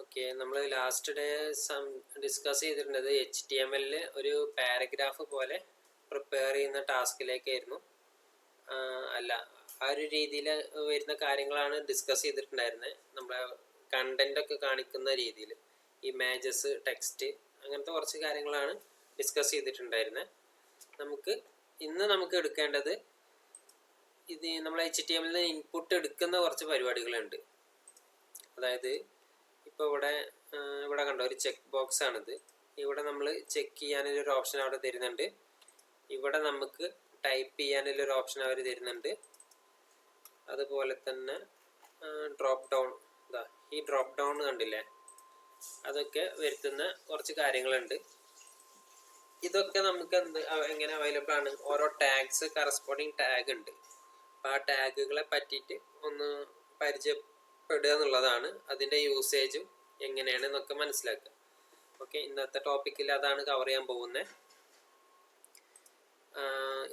Okay, നമ്മൾ last day discuss ചെയ്തിരുന്നത് HTML ഒരു പാരഗ്രാഫ് പോലെ പ്രിപ്പയർ ചെയ്യുന്ന ടാസ്കിലേക്കായിരുന്നു. അല്ല, ആ ഒരു രീതിയിൽ വരുന്ന കാര്യങ്ങളാണ് ഡിസ്കസ് ചെയ്തിട്ടുണ്ടായിരുന്നത്. നമ്മളെ കണ്ടൻ്റൊക്കെ കാണിക്കുന്ന രീതിയിൽ ഇമേജസ്, ടെക്സ്റ്റ്, അങ്ങനത്തെ കുറച്ച് കാര്യങ്ങളാണ് ഡിസ്കസ് ചെയ്തിട്ടുണ്ടായിരുന്നത്. ഇന്ന് നമുക്ക് എടുക്കേണ്ടത് ഇത് നമ്മൾ HTML ഇൻപുട്ട് എടുക്കുന്ന കുറച്ച് പരിപാടികളുണ്ട്. അതായത് ഇപ്പോൾ ഇവിടെ കണ്ടോ, ഒരു ചെക്ക് ബോക്സ് ആണിത്. ഇവിടെ നമ്മൾ ചെക്ക് ചെയ്യാനുള്ളൊരു ഓപ്ഷൻ അവിടെ തരുന്നുണ്ട്. ഇവിടെ നമുക്ക് ടൈപ്പ് ചെയ്യാനുള്ളൊരു ഓപ്ഷൻ അവർ തരുന്നുണ്ട്. അതുപോലെ തന്നെ ഡ്രോപ്പ് ഡൗൺ, ഈ ഡ്രോപ്പ് ഡൗൺ കണ്ടില്ലേ, അതൊക്കെ വരുത്തുന്ന കുറച്ച് കാര്യങ്ങളുണ്ട്. ഇതൊക്കെ നമുക്ക് എങ്ങനെ അവൈലബിൾ ആണ്? ഓരോ ടാഗ്സ്, കറസ്പോണ്ടിങ് ടാഗ് ഉണ്ട്. അപ്പോൾ ആ ടാഗുകളെ പറ്റിയിട്ട് ഒന്ന് പരിചയപ്പെടുക എന്നുള്ളതാണ്. അതിൻ്റെ യൂസേജും എങ്ങനെയാണെന്നൊക്കെ മനസ്സിലാക്കുക. ഓക്കെ, ഇന്നത്തെ ടോപ്പിക്കിൽ അതാണ് കവർ ചെയ്യാൻ പോകുന്നത്.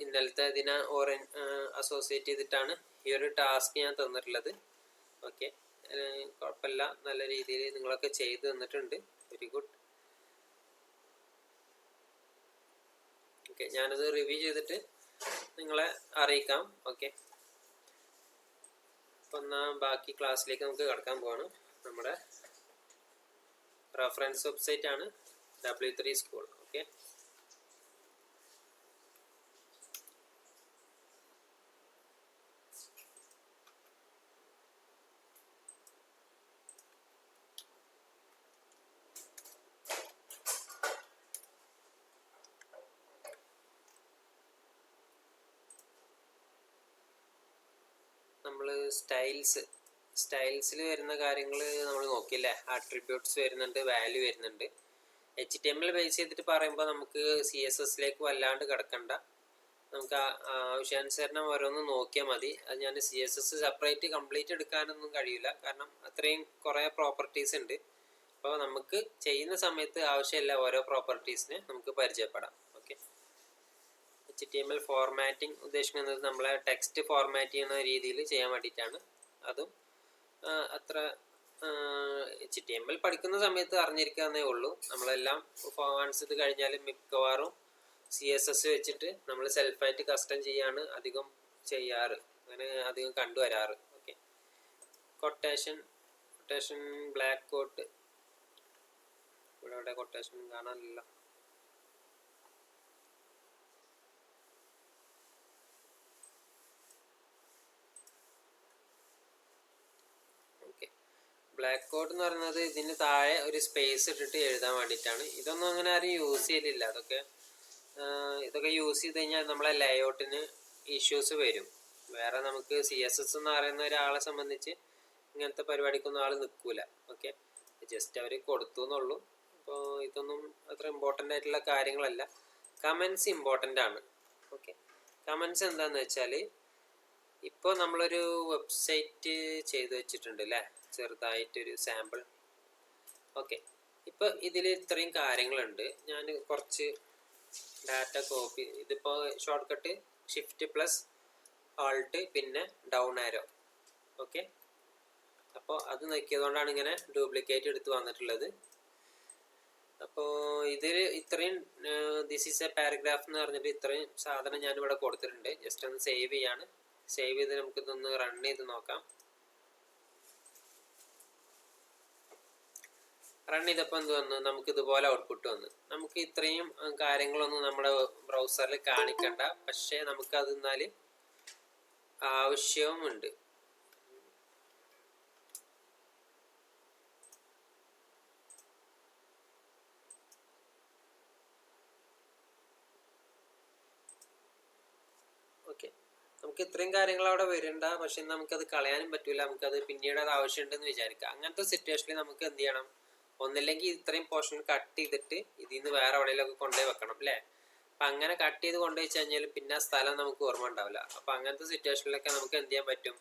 ഇന്നലത്തെ ഇതിനെ അസോസിയേറ്റ് ചെയ്തിട്ടാണ് ഈ ഒരു ടാസ്ക് ഞാൻ തന്നിട്ടുള്ളത്. ഓക്കെ, കുഴപ്പമില്ല, നല്ല രീതിയിൽ നിങ്ങളൊക്കെ ചെയ്ത് തന്നിട്ടുണ്ട്. Very good. ഓക്കെ, ഞാനത് റിവ്യൂ ചെയ്തിട്ട് നിങ്ങളെ അറിയിക്കാം. ഓക്കെ, അപ്പം എന്നാൽ ബാക്കി ക്ലാസ്സിലേക്ക് നമുക്ക് കിടക്കാൻ പോവാണ്. നമ്മുടെ റെഫറൻസ് വെബ്സൈറ്റ് ആണ് W3 സ്കൂൾ. ഓക്കെ, നമ്മൾ സ്റ്റൈൽസിൽ വരുന്ന കാര്യങ്ങൾ നമ്മൾ നോക്കിയില്ലേ. ആട്രിബ്യൂട്ട്സ് വരുന്നുണ്ട്, വാല്യൂ വരുന്നുണ്ട്. HTML ബേസ് ചെയ്തിട്ട് പറയുമ്പോൾ നമുക്ക് CSSലേക്ക് വല്ലാണ്ട് കിടക്കണ്ട. നമുക്ക് ആവശ്യാനുസരണം ഓരോന്ന് നോക്കിയാൽ മതി. അത് ഞാൻ CSS സെപ്പറേറ്റ് കംപ്ലീറ്റ് എടുക്കാനൊന്നും കഴിയില്ല, കാരണം അത്രയും കുറേ പ്രോപ്പർട്ടീസ് ഉണ്ട്. അപ്പോൾ നമുക്ക് ചെയ്യുന്ന സമയത്ത് ആവശ്യമില്ല ഓരോ പ്രോപ്പർട്ടീസിനെ നമുക്ക് പരിചയപ്പെടാം. ഓക്കെ, HTML ഫോർമാറ്റിംഗ് ഉദ്ദേശിക്കുന്നത് നമ്മളെ ടെക്സ്റ്റ് ഫോർമാറ്റ് ചെയ്യുന്ന രീതിയിൽ ചെയ്യാൻ വേണ്ടിയിട്ടാണ്. അതും അത്ര HTML പഠിക്കുന്ന സമയത്ത് അറിഞ്ഞിരിക്കാന്നേ ഉള്ളൂ. നമ്മളെല്ലാം വൺസ് ഇത് കഴിഞ്ഞാൽ മിക്കവാറും CSS വെച്ചിട്ട് നമ്മൾ സെൽഫായിട്ട് കസ്റ്റം ചെയ്യാണ് അധികം ചെയ്യാറ്, അങ്ങനെ അധികം കണ്ടുവരാറ്. ഓക്കെ, കൊട്ടേഷൻ ബ്ലാക്ക് കോട്ട്, ഇവിടെ കൊട്ടേഷൻ കാണാനില്ല. ബ്ലാക്ക് കോഡ് എന്ന് പറയുന്നത് ഇതിന് താഴെ ഒരു സ്പേസ് ഇട്ടിട്ട് എഴുതാൻ വേണ്ടിയിട്ടാണ്. ഇതൊന്നും അങ്ങനെ ആരും യൂസ് ചെയ്യലില്ല. ഇതൊക്കെ യൂസ് ചെയ്ത് കഴിഞ്ഞാൽ നമ്മളെ ലേഔട്ടിന് ഇഷ്യൂസ് വരും. വേറെ നമുക്ക് CSS എന്ന് പറയുന്ന ഒരാളെ സംബന്ധിച്ച് ഇങ്ങനത്തെ പരിപാടിക്കൊന്നും ആൾ നിൽക്കൂല. ഓക്കെ, ജസ്റ്റ് അവർ കൊടുത്തു എന്നുള്ളൂ. അപ്പോൾ ഇതൊന്നും അത്ര ഇമ്പോർട്ടൻ്റ് ആയിട്ടുള്ള കാര്യങ്ങളല്ല. കമൻസ് ഇമ്പോർട്ടൻ്റ് ആണ്. ഓക്കെ, കമൻസ് എന്താണെന്ന് വെച്ചാൽ, ഇപ്പോൾ നമ്മളൊരു വെബ്സൈറ്റ് ചെയ്ത് വെച്ചിട്ടുണ്ട് അല്ലേ, ചെറുതായിട്ടൊരു സാമ്പിൾ. ഓക്കെ, ഇപ്പോൾ ഇതിൽ ഇത്രയും കാര്യങ്ങളുണ്ട്. ഞാൻ കുറച്ച് ഡാറ്റ കോപ്പി, ഇതിപ്പോൾ ഷോർട്ട് കട്ട് Shift+Alt പിന്നെ ഡൗൺ ആരോ. ഓക്കെ, അപ്പോൾ അത് നോക്കിയതുകൊണ്ടാണ് ഇങ്ങനെ ഡ്യൂപ്ലിക്കേറ്റ് എടുത്ത് വന്നിട്ടുള്ളത്. അപ്പോൾ ഇതിൽ ഇത്രയും ദിസ് ഈസ് എ പാരഗ്രാഫ് എന്ന് പറഞ്ഞിട്ട് ഇത്രയും സാധനം ഞാനിവിടെ കൊടുത്തിട്ടുണ്ട്. ജസ്റ്റ് ഒന്ന് സേവ് ചെയ്യാണ്. സേവ് ചെയ്ത് നമുക്കിതൊന്ന് റൺ ചെയ്ത് നോക്കാം. റൺ ചെയ്തപ്പോൾ എന്ത് വന്നു? നമുക്ക് ഇതുപോലെ ഔട്ട്പുട്ട് വന്നു. നമുക്ക് ഇത്രയും കാര്യങ്ങളൊന്നും നമ്മുടെ ബ്രൗസറിൽ കാണിക്കണ്ട, പക്ഷേ നമുക്കത് എന്നാൽ ആവശ്യവുമുണ്ട്. ഓക്കെ, നമുക്ക് ഇത്രയും കാര്യങ്ങൾ അവിടെ വരണ്ട, പക്ഷെ നമുക്കത് കളയാനും പറ്റില്ല. നമുക്കത് പിന്നീട് അത് ആവശ്യമുണ്ടെന്ന് വിചാരിക്കാം. അങ്ങനത്തെ സിറ്റുവേഷനിൽ നമുക്ക് എന്ത് ചെയ്യണം? ഒന്നില്ലെങ്കിൽ ഇത്രയും പോർഷൻ കട്ട് ചെയ്തിട്ട് ഇതിൽ നിന്ന് വേറെ എവിടെയെങ്കിലൊക്കെ കൊണ്ടുപോയി വെക്കണം അല്ലേ. അപ്പം അങ്ങനെ കട്ട് ചെയ്ത് കൊണ്ടുപോയി കഴിഞ്ഞാൽ പിന്നെ സ്ഥലം നമുക്ക് ഓർമ്മ ഉണ്ടാവില്ല. അപ്പം അങ്ങനത്തെ സിറ്റുവേഷനിലൊക്കെ നമുക്ക് എന്ത് ചെയ്യാൻ പറ്റും?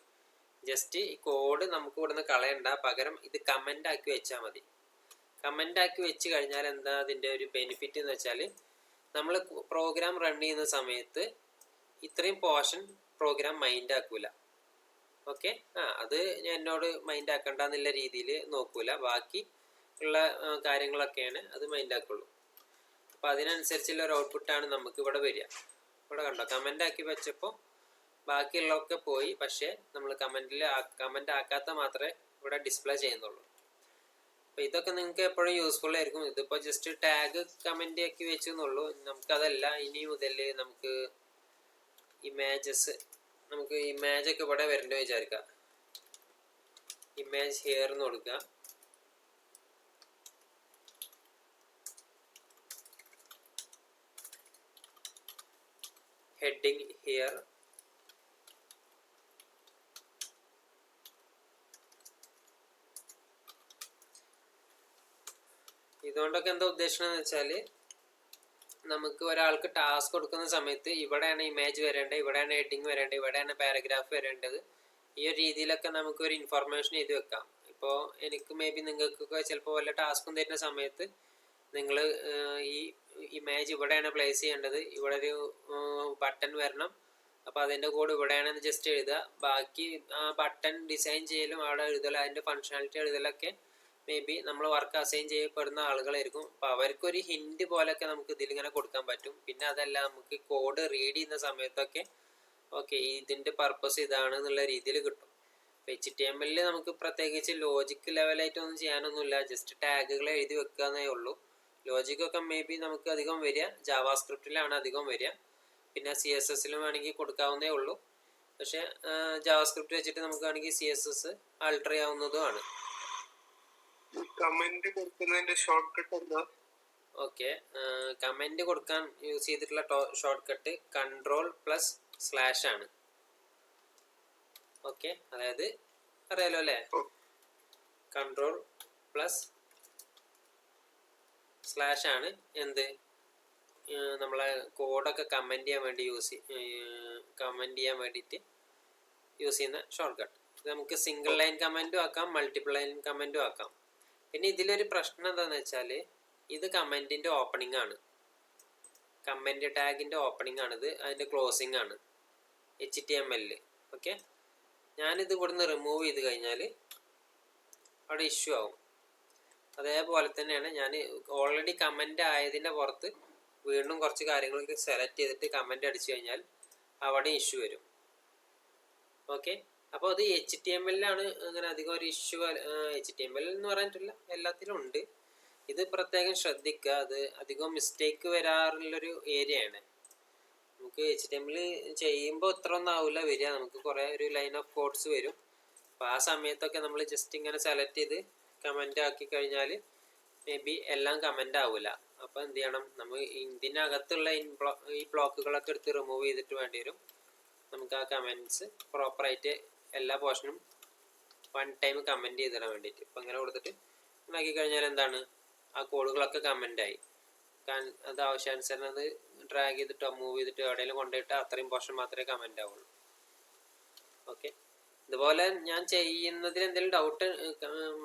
ജസ്റ്റ് ഈ കോഡ് നമുക്ക് ഇവിടുന്ന് കളയണ്ട, പകരം ഇത് കമൻ്റ് ആക്കി വെച്ചാൽ മതി. കമൻ്റ് ആക്കി വെച്ച് കഴിഞ്ഞാൽ എന്താ അതിൻ്റെ ഒരു ബെനിഫിറ്റ് എന്ന് വെച്ചാൽ, നമ്മൾ പ്രോഗ്രാം റൺ ചെയ്യുന്ന സമയത്ത് ഇത്രയും പോർഷൻ പ്രോഗ്രാം മൈൻഡ് ആക്കൂല. ഓക്കെ, അത് എന്നോട് മൈൻഡ് ആക്കണ്ട എന്നുള്ള രീതിയിൽ നോക്കൂല. ബാക്കി ഉള്ള കാര്യങ്ങളൊക്കെയാണ് അത് മൈൻഡ് ആക്കുള്ളൂ. അപ്പോൾ അതിനനുസരിച്ചുള്ള ഒരു ഔട്ട്പുട്ടാണ് നമുക്ക് ഇവിടെ വരിക. ഇവിടെ കണ്ടോ, കമൻ്റ് ആക്കി വെച്ചപ്പോൾ ബാക്കിയുള്ളതൊക്കെ പോയി, പക്ഷേ നമ്മൾ കമൻ്റ് ആക്കാത്ത മാത്രമേ ഇവിടെ ഡിസ്പ്ലേ ചെയ്യുന്നുള്ളൂ. അപ്പോൾ ഇതൊക്കെ നിങ്ങൾക്ക് എപ്പോഴും യൂസ്ഫുൾ ആയിരിക്കും. ഇതിപ്പോൾ ജസ്റ്റ് ടാഗ് കമൻ്റ് ആക്കി വെച്ചു എന്നുള്ളൂ. നമുക്കതല്ല, ഇനി മുതൽ നമുക്ക് ഇമേജൊക്കെ ഇവിടെ വരേണ്ടത് വിചാരിക്കുക. ഇമേജ് ഹിയർ എന്ന് കൊടുക്കുക. Heading here. ഇതുകൊണ്ടൊക്കെ എന്താ ഉദ്ദേശിക്കണമെന്ന് വെച്ചാൽ, നമുക്ക് ഒരാൾക്ക് ടാസ്ക് കൊടുക്കുന്ന സമയത്ത് ഇവിടെയാണ് ഇമേജ് വരേണ്ടത്, ഇവിടെയാണ് ഹെഡിങ് വരേണ്ടത്, ഇവിടെയാണ് പാരഗ്രാഫ് വരേണ്ടത്. ഈ ഒരു രീതിയിലൊക്കെ നമുക്കൊരു ഇൻഫർമേഷൻ എഴുതി വെക്കാം. ഇപ്പോൾ എനിക്ക് നിങ്ങൾക്കൊക്കെ ചിലപ്പോൾ വല്ല ടാസ്കും തരുന്ന സമയത്ത് നിങ്ങൾ ഈ ഇമേജ് ഇവിടെയാണ് പ്ലേസ് ചെയ്യേണ്ടത്, ഇവിടെ ഒരു ബട്ടൺ വരണം, അപ്പോൾ അതിൻ്റെ കോഡ് ഇവിടെയാണെന്ന് ജസ്റ്റ് എഴുതുക. ബാക്കി ആ ബട്ടൺ ഡിസൈൻ ചെയ്യലും അവിടെ എഴുതലും അതിൻ്റെ ഫങ്ഷനാലിറ്റി എഴുതലൊക്കെ നമ്മൾ വർക്ക് അസൈൻ ചെയ്യപ്പെടുന്ന ആളുകളായിരിക്കും. അപ്പോൾ അവർക്കൊരു ഹിൻഡ് പോലെയൊക്കെ നമുക്ക് ഇതിലിങ്ങനെ കൊടുക്കാൻ പറ്റും. പിന്നെ അതല്ല, നമുക്ക് കോഡ് റീഡ് ചെയ്യുന്ന സമയത്തൊക്കെ ഓക്കെ ഇതിൻ്റെ പർപ്പസ് ഇതാണ് എന്നുള്ള രീതിയിൽ കിട്ടും. HTML നമുക്ക് പ്രത്യേകിച്ച് ലോജിക് ലെവലായിട്ടൊന്നും ചെയ്യാനൊന്നുമില്ല, ജസ്റ്റ് ടാഗുകൾ എഴുതി വെക്കുക എന്നേ ഉള്ളൂ. ലോജിക്കൊക്കെ നമുക്ക് അധികം വരിക ജാവാസ്ക്രിപ്റ്റിലാണ് അധികം വരിക. പിന്നെ CSSലും വേണമെങ്കിൽ കൊടുക്കാവുന്നേ ഉള്ളൂ. പക്ഷേ ജാവാസ്ക്രിപ്റ്റ് വെച്ചിട്ട് നമുക്ക് വേണമെങ്കിൽ CSS ആൾട്ടർ ചെയ്യാവുന്നതുമാണ്. കമന്റ് കൊടുക്കുന്നതിന്റെ ഷോർട്ട് കട്ട് എന്താ? ഓക്കെ, കമന്റ് കൊടുക്കാൻ യൂസ് ചെയ്തിട്ടുള്ള ഷോർട്ട് കട്ട് Ctrl+/ ആണ്. ഓക്കെ, അതായത് അറിയാലോ അല്ലേ, Ctrl+/ ആണ് എന്ത്, നമ്മളെ കോഡൊക്കെ കമന്റ് ചെയ്യാൻ വേണ്ടിയിട്ട് യൂസ് ചെയ്യുന്ന ഷോർട്ട് കട്ട്. ഇത് നമുക്ക് സിംഗിൾ ലൈൻ കമന്റും ആക്കാം, മൾട്ടിപ്പിൾ ലൈൻ കമന്റും ആക്കാം. പിന്നെ ഇതിലൊരു പ്രശ്നം എന്താണെന്ന് വെച്ചാൽ, ഇത് കമൻറ്റിൻ്റെ ഓപ്പണിംഗ് ആണ്, കമൻറ്റ് ടാഗിൻ്റെ ഓപ്പണിംഗ് ആണിത്, അതിൻ്റെ ക്ലോസിംഗ് ആണ് HTML. ഓക്കെ, ഞാനിത് ഇവിടുന്ന് റിമൂവ് ചെയ്ത് കഴിഞ്ഞാൽ അവിടെ ഇഷ്യൂ ആവും. അതേപോലെ തന്നെയാണ് ഞാൻ ഓൾറെഡി കമൻ്റ് ആയതിൻ്റെ പുറത്ത് വീണ്ടും കുറച്ച് കാര്യങ്ങളൊക്കെ സെലക്ട് ചെയ്തിട്ട് കമൻ്റ് അടിച്ചു കഴിഞ്ഞാൽ അവിടെ ഇഷ്യൂ വരും. ഓക്കെ, അപ്പോൾ അത് HTML-ലാണ് അങ്ങനെ അധികം ഒരു ഇഷ്യൂ. HTML എന്ന് പറഞ്ഞിട്ടില്ല, എല്ലാത്തിലും ഉണ്ട്. ഇത് പ്രത്യേകം ശ്രദ്ധിക്കുക, അത് അധികം മിസ്റ്റേക്ക് വരാറുള്ളൊരു ഏരിയയാണ്. നമുക്ക് HTML ചെയ്യുമ്പോൾ ഇത്ര ഒന്നും ആവില്ല വരിക, നമുക്ക് കുറേ ഒരു ലൈൻ ഓഫ് കോഡ്സ് വരും. അപ്പോൾ ആ സമയത്തൊക്കെ നമ്മൾ ജസ്റ്റ് ഇങ്ങനെ സെലക്ട് ചെയ്ത് കമൻ്റ് ആക്കി കഴിഞ്ഞാൽ എല്ലാം കമൻ്റ് ആവില്ല. അപ്പോൾ എന്ത് ചെയ്യണം, നമ്മൾ ഇതിനകത്തുള്ള ഈ ബ്ലോക്കുകളൊക്കെ എടുത്ത് റിമൂവ് ചെയ്തിട്ട് വേണ്ടി വരും നമുക്ക് ആ കമൻറ്റ്സ് പ്രോപ്പറായിട്ട് എല്ലാ പോർഷനും വൺ ടൈം കമൻറ്റ് ചെയ്തിടാൻ വേണ്ടിയിട്ട്. അപ്പോൾ അങ്ങനെ കൊടുത്തിട്ട് ഉണ്ടാക്കി കഴിഞ്ഞാൽ എന്താണ്, ആ കോഡുകളൊക്കെ കമൻ്റായി. അത് ആവശ്യാനുസരണം അത് ഡ്രാഗ് ചെയ്തിട്ടോ മൂവ് ചെയ്തിട്ടോ എവിടെയെങ്കിലും കൊണ്ടുപോയിട്ട് അത്രയും പോർഷൻ മാത്രമേ കമൻ്റ് ആവുള്ളൂ. ഓക്കെ, ഇതുപോലെ ഞാൻ ചെയ്യുന്നതിൽ എന്തെങ്കിലും ഡൗട്ട്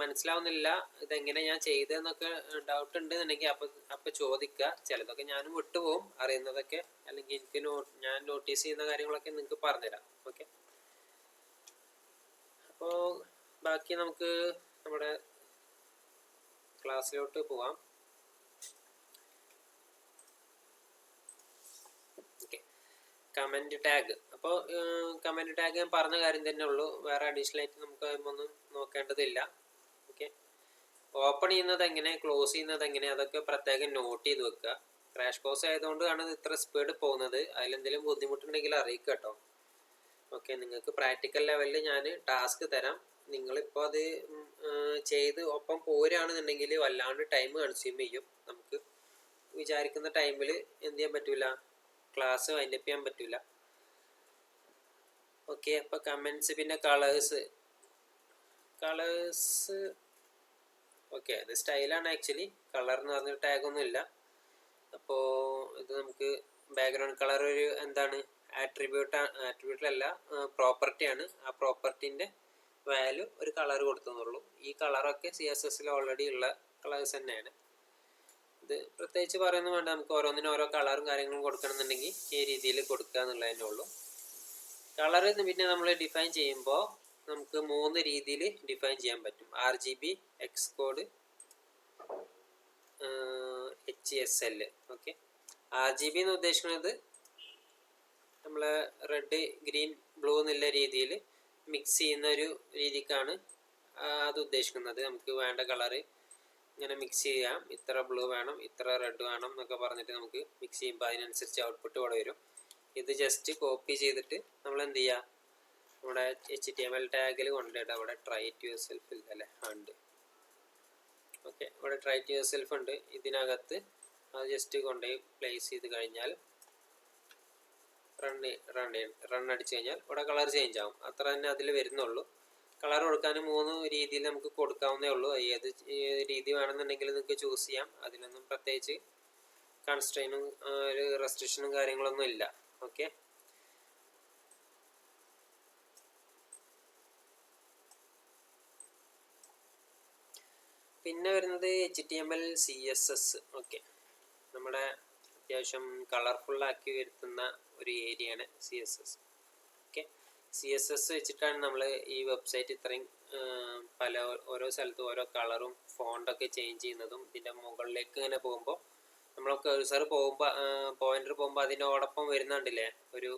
മനസ്സിലാവുന്നില്ല, ഇതെങ്ങനെ ഞാൻ ചെയ്തതെന്നൊക്കെ ഡൗട്ട് ഉണ്ടെന്നുണ്ടെങ്കിൽ അപ്പം ചോദിക്കുക. ചിലതൊക്കെ ഞാനും വിട്ടുപോകും, അറിയുന്നതൊക്കെ, അല്ലെങ്കിൽ എനിക്ക് ഞാൻ നോട്ടീസ് ചെയ്യുന്ന കാര്യങ്ങളൊക്കെ നിങ്ങൾക്ക് പറഞ്ഞുതരാം. ഓക്കെ, അപ്പോൾ ബാക്കി നമുക്ക് നമ്മുടെ ക്ലാസ്സിലോട്ട് പോവാം. Okay, comment tag. അപ്പോൾ കമൻറ്റ് ടാഗ് ഞാൻ പറഞ്ഞ കാര്യം തന്നെ ഉള്ളൂ, വേറെ അഡീഷണൽ ആയിട്ട് നമുക്ക് ഒന്നും നോക്കേണ്ടതില്ല. ഓക്കെ, ഓപ്പൺ ചെയ്യുന്നത് എങ്ങനെ, ക്ലോസ് ചെയ്യുന്നത് എങ്ങനെ, അതൊക്കെ പ്രത്യേകം നോട്ട് ചെയ്ത് വെക്കുക. ക്രാഷ് കോഴ്സ് ആയതുകൊണ്ടാണ് ഇത്ര സ്പീഡ് പോകുന്നത്. അതിലെന്തെങ്കിലും ബുദ്ധിമുട്ടുണ്ടെങ്കിൽ അറിയിക്കുക കേട്ടോ. ഓക്കെ, നിങ്ങൾക്ക് പ്രാക്ടിക്കൽ ലെവലിൽ ഞാൻ ടാസ്ക് തരാം, നിങ്ങളിപ്പോൾ അത് ചെയ്ത് ഒപ്പം പോരുകയാണെന്നുണ്ടെങ്കിൽ വല്ലാണ്ട് ടൈം കൺസ്യൂം ചെയ്യും. നമുക്ക് വിചാരിക്കുന്ന ടൈമിൽ എന്ത് ചെയ്യാൻ പറ്റില്ല, ക്ലാസ് വൈൻഡപ്പ് ചെയ്യാൻ പറ്റില്ല. ഓക്കെ, അപ്പോൾ കമൻറ്റ്സ്, പിന്നെ കളേഴ്സ്. ഓക്കെ, അത് സ്റ്റൈലാണ് ആക്ച്വലി, കളർ എന്ന് പറഞ്ഞ ടാഗൊന്നും ഇല്ല. അപ്പോൾ ഇത് നമുക്ക് ബാക്ക്ഗ്രൗണ്ട് കളർ ഒരു എന്താണ് ആട്രിബ്യൂട്ടിലല്ല, പ്രോപ്പർട്ടിയാണ്. ആ പ്രോപ്പർട്ടിൻ്റെ വാല്യൂ ഒരു കളർ കൊടുത്തുന്നുള്ളൂ. ഈ കളറൊക്കെ CSS-ൽ ഓൾറെഡി ഉള്ള കളേഴ്സ് തന്നെയാണ്. ഇത് പ്രത്യേകിച്ച് പറയുന്നത് വേണ്ട, നമുക്ക് ഓരോന്നിനും ഓരോ കളറും കാര്യങ്ങളും കൊടുക്കണമെന്നുണ്ടെങ്കിൽ ഈ രീതിയിൽ കൊടുക്കുക എന്നുള്ളതന്നെ ഉള്ളൂ. കളർ പിന്നെ നമ്മൾ ഡിഫൈൻ ചെയ്യുമ്പോൾ നമുക്ക് 3 രീതിയിൽ ഡിഫൈൻ ചെയ്യാൻ പറ്റും. RGB, Xcode, HSL. Okay, RGB എന്ന് ഉദ്ദേശിക്കുന്നത് നമ്മളെ റെഡ് ഗ്രീൻ ബ്ലൂ എന്നുള്ള രീതിയിൽ മിക്സ് ചെയ്യുന്ന ഒരു രീതിക്കാണ് അത് ഉദ്ദേശിക്കുന്നത്. നമുക്ക് വേണ്ട കളറ് ഇങ്ങനെ മിക്സ് ചെയ്യാം, ഇത്ര ബ്ലൂ വേണം, ഇത്ര റെഡ് വേണം എന്നൊക്കെ പറഞ്ഞിട്ട് നമുക്ക് മിക്സ് ചെയ്യുമ്പോൾ അതിനനുസരിച്ച് ഔട്ട്പുട്ട് ഇവിടെ വരും. ഇത് ജസ്റ്റ് കോപ്പി ചെയ്തിട്ട് നമ്മൾ എന്ത് ചെയ്യുക, നമ്മുടെ HTML ടാഗിൽ കൊണ്ടുപോയിട്ട് അവിടെ ട്രൈ ടു യുവർ സെൽഫ് ഇല്ലല്ലേ, ഉണ്ട്. ഓക്കെ, ഇവിടെ ട്രൈ ടു യുവർ സെൽഫ് ഉണ്ട്. ഇതിനകത്ത് അത് ജസ്റ്റ് കൊണ്ടുപോയി പ്ലേസ് ചെയ്ത് കഴിഞ്ഞാൽ റൺ അടിച്ചു കഴിഞ്ഞാൽ ഇവിടെ കളർ ചേഞ്ച് ആവും. അത്ര തന്നെ അതിൽ വരുന്നുള്ളൂ. കളർ കൊടുക്കാൻ 3 രീതിയിൽ നമുക്ക് കൊടുക്കാവുന്നേ ഉള്ളൂ. ഏത് രീതി വേണമെന്നുണ്ടെങ്കിൽ നിങ്ങൾക്ക് ചൂസ് ചെയ്യാം. അതിലൊന്നും പ്രത്യേകിച്ച് കൺസ്ട്രെയിനും ഒരു റെസ്ട്രിക്ഷനും കാര്യങ്ങളൊന്നും ഇല്ല. ഓക്കെ, പിന്നെ വരുന്നത് HTML CSS. ഓക്കെ, നമ്മുടെ അത്യാവശ്യം കളർഫുള്ളാക്കി വരുത്തുന്ന ഒരു ഏരിയയാണ് CSS. ഓക്കെ, CSS വെച്ചിട്ടാണ് നമ്മൾ ഈ വെബ്സൈറ്റ് ഇത്രയും ഓരോ സ്ഥലത്തും ഓരോ കളറും ഫോണ്ടൊക്കെ ചേഞ്ച് ചെയ്യുന്നതും. ഇതിൻ്റെ മുകളിലേക്ക് ഇങ്ങനെ പോകുമ്പോൾ നമ്മൾ കഴ്സർ പോയിന്റർ പോകുമ്പോൾ അതിനോടൊപ്പം വരുന്നുണ്ടല്ലേ ഒരു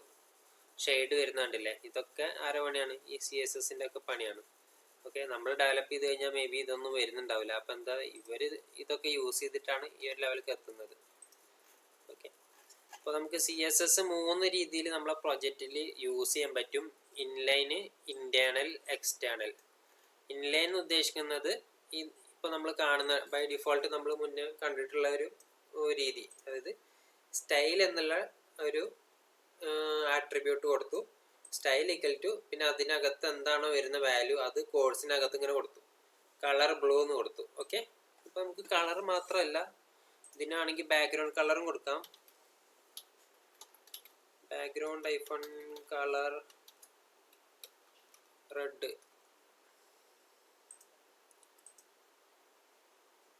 ഷെയ്ഡ് വരുന്നുണ്ടല്ലേ, ഇതൊക്കെ ആരുടെ പണിയാണ്? ഈ CSSൻ്റെ ഒക്കെ പണിയാണ്. ഓക്കെ, നമ്മൾ ഡെവലപ്പ് ചെയ്ത് കഴിഞ്ഞാൽ മേ ബി ഇതൊന്നും വരുന്നുണ്ടാവില്ല. അപ്പം എന്താ, ഇവർ ഇതൊക്കെ യൂസ് ചെയ്തിട്ടാണ് ഈ ഒരു ലെവലിലേക്ക് എത്തുന്നത്. ഓക്കെ, അപ്പോൾ നമുക്ക് CSS 3 രീതിയിൽ നമ്മളെ പ്രൊജക്റ്റിൽ യൂസ് ചെയ്യാൻ പറ്റും. ഇൻലൈന്, ഇൻറ്റേർണൽ, എക്സ്റ്റേണൽ. ഇൻലൈൻ എന്ന് ഉദ്ദേശിക്കുന്നത് ഇപ്പോൾ നമ്മൾ കാണുന്ന ബൈ ഡിഫോൾട്ട് നമ്മൾ മുന്നേ കണ്ടിട്ടുള്ള ഒരു രീതി, അതായത് സ്റ്റൈൽ എന്നുള്ള ഒരു ആട്രിബ്യൂട്ട് കൊടുത്തു. സ്റ്റൈൽ ഈക്വൽ ടു പിന്നെ അതിനകത്ത് എന്താണോ വരുന്ന വാല്യൂ അത് കോഴ്സിനകത്ത് ഇങ്ങനെ കൊടുത്തു. കളർ ബ്ലൂ എന്ന് കൊടുത്തു. ഓക്കെ, ഇപ്പം നമുക്ക് കളർ മാത്രമല്ല, ഇതിനാണെങ്കിൽ ബാക്ക്ഗ്രൗണ്ട് കളറും കൊടുക്കാം. Background ഐഫൺ colour red,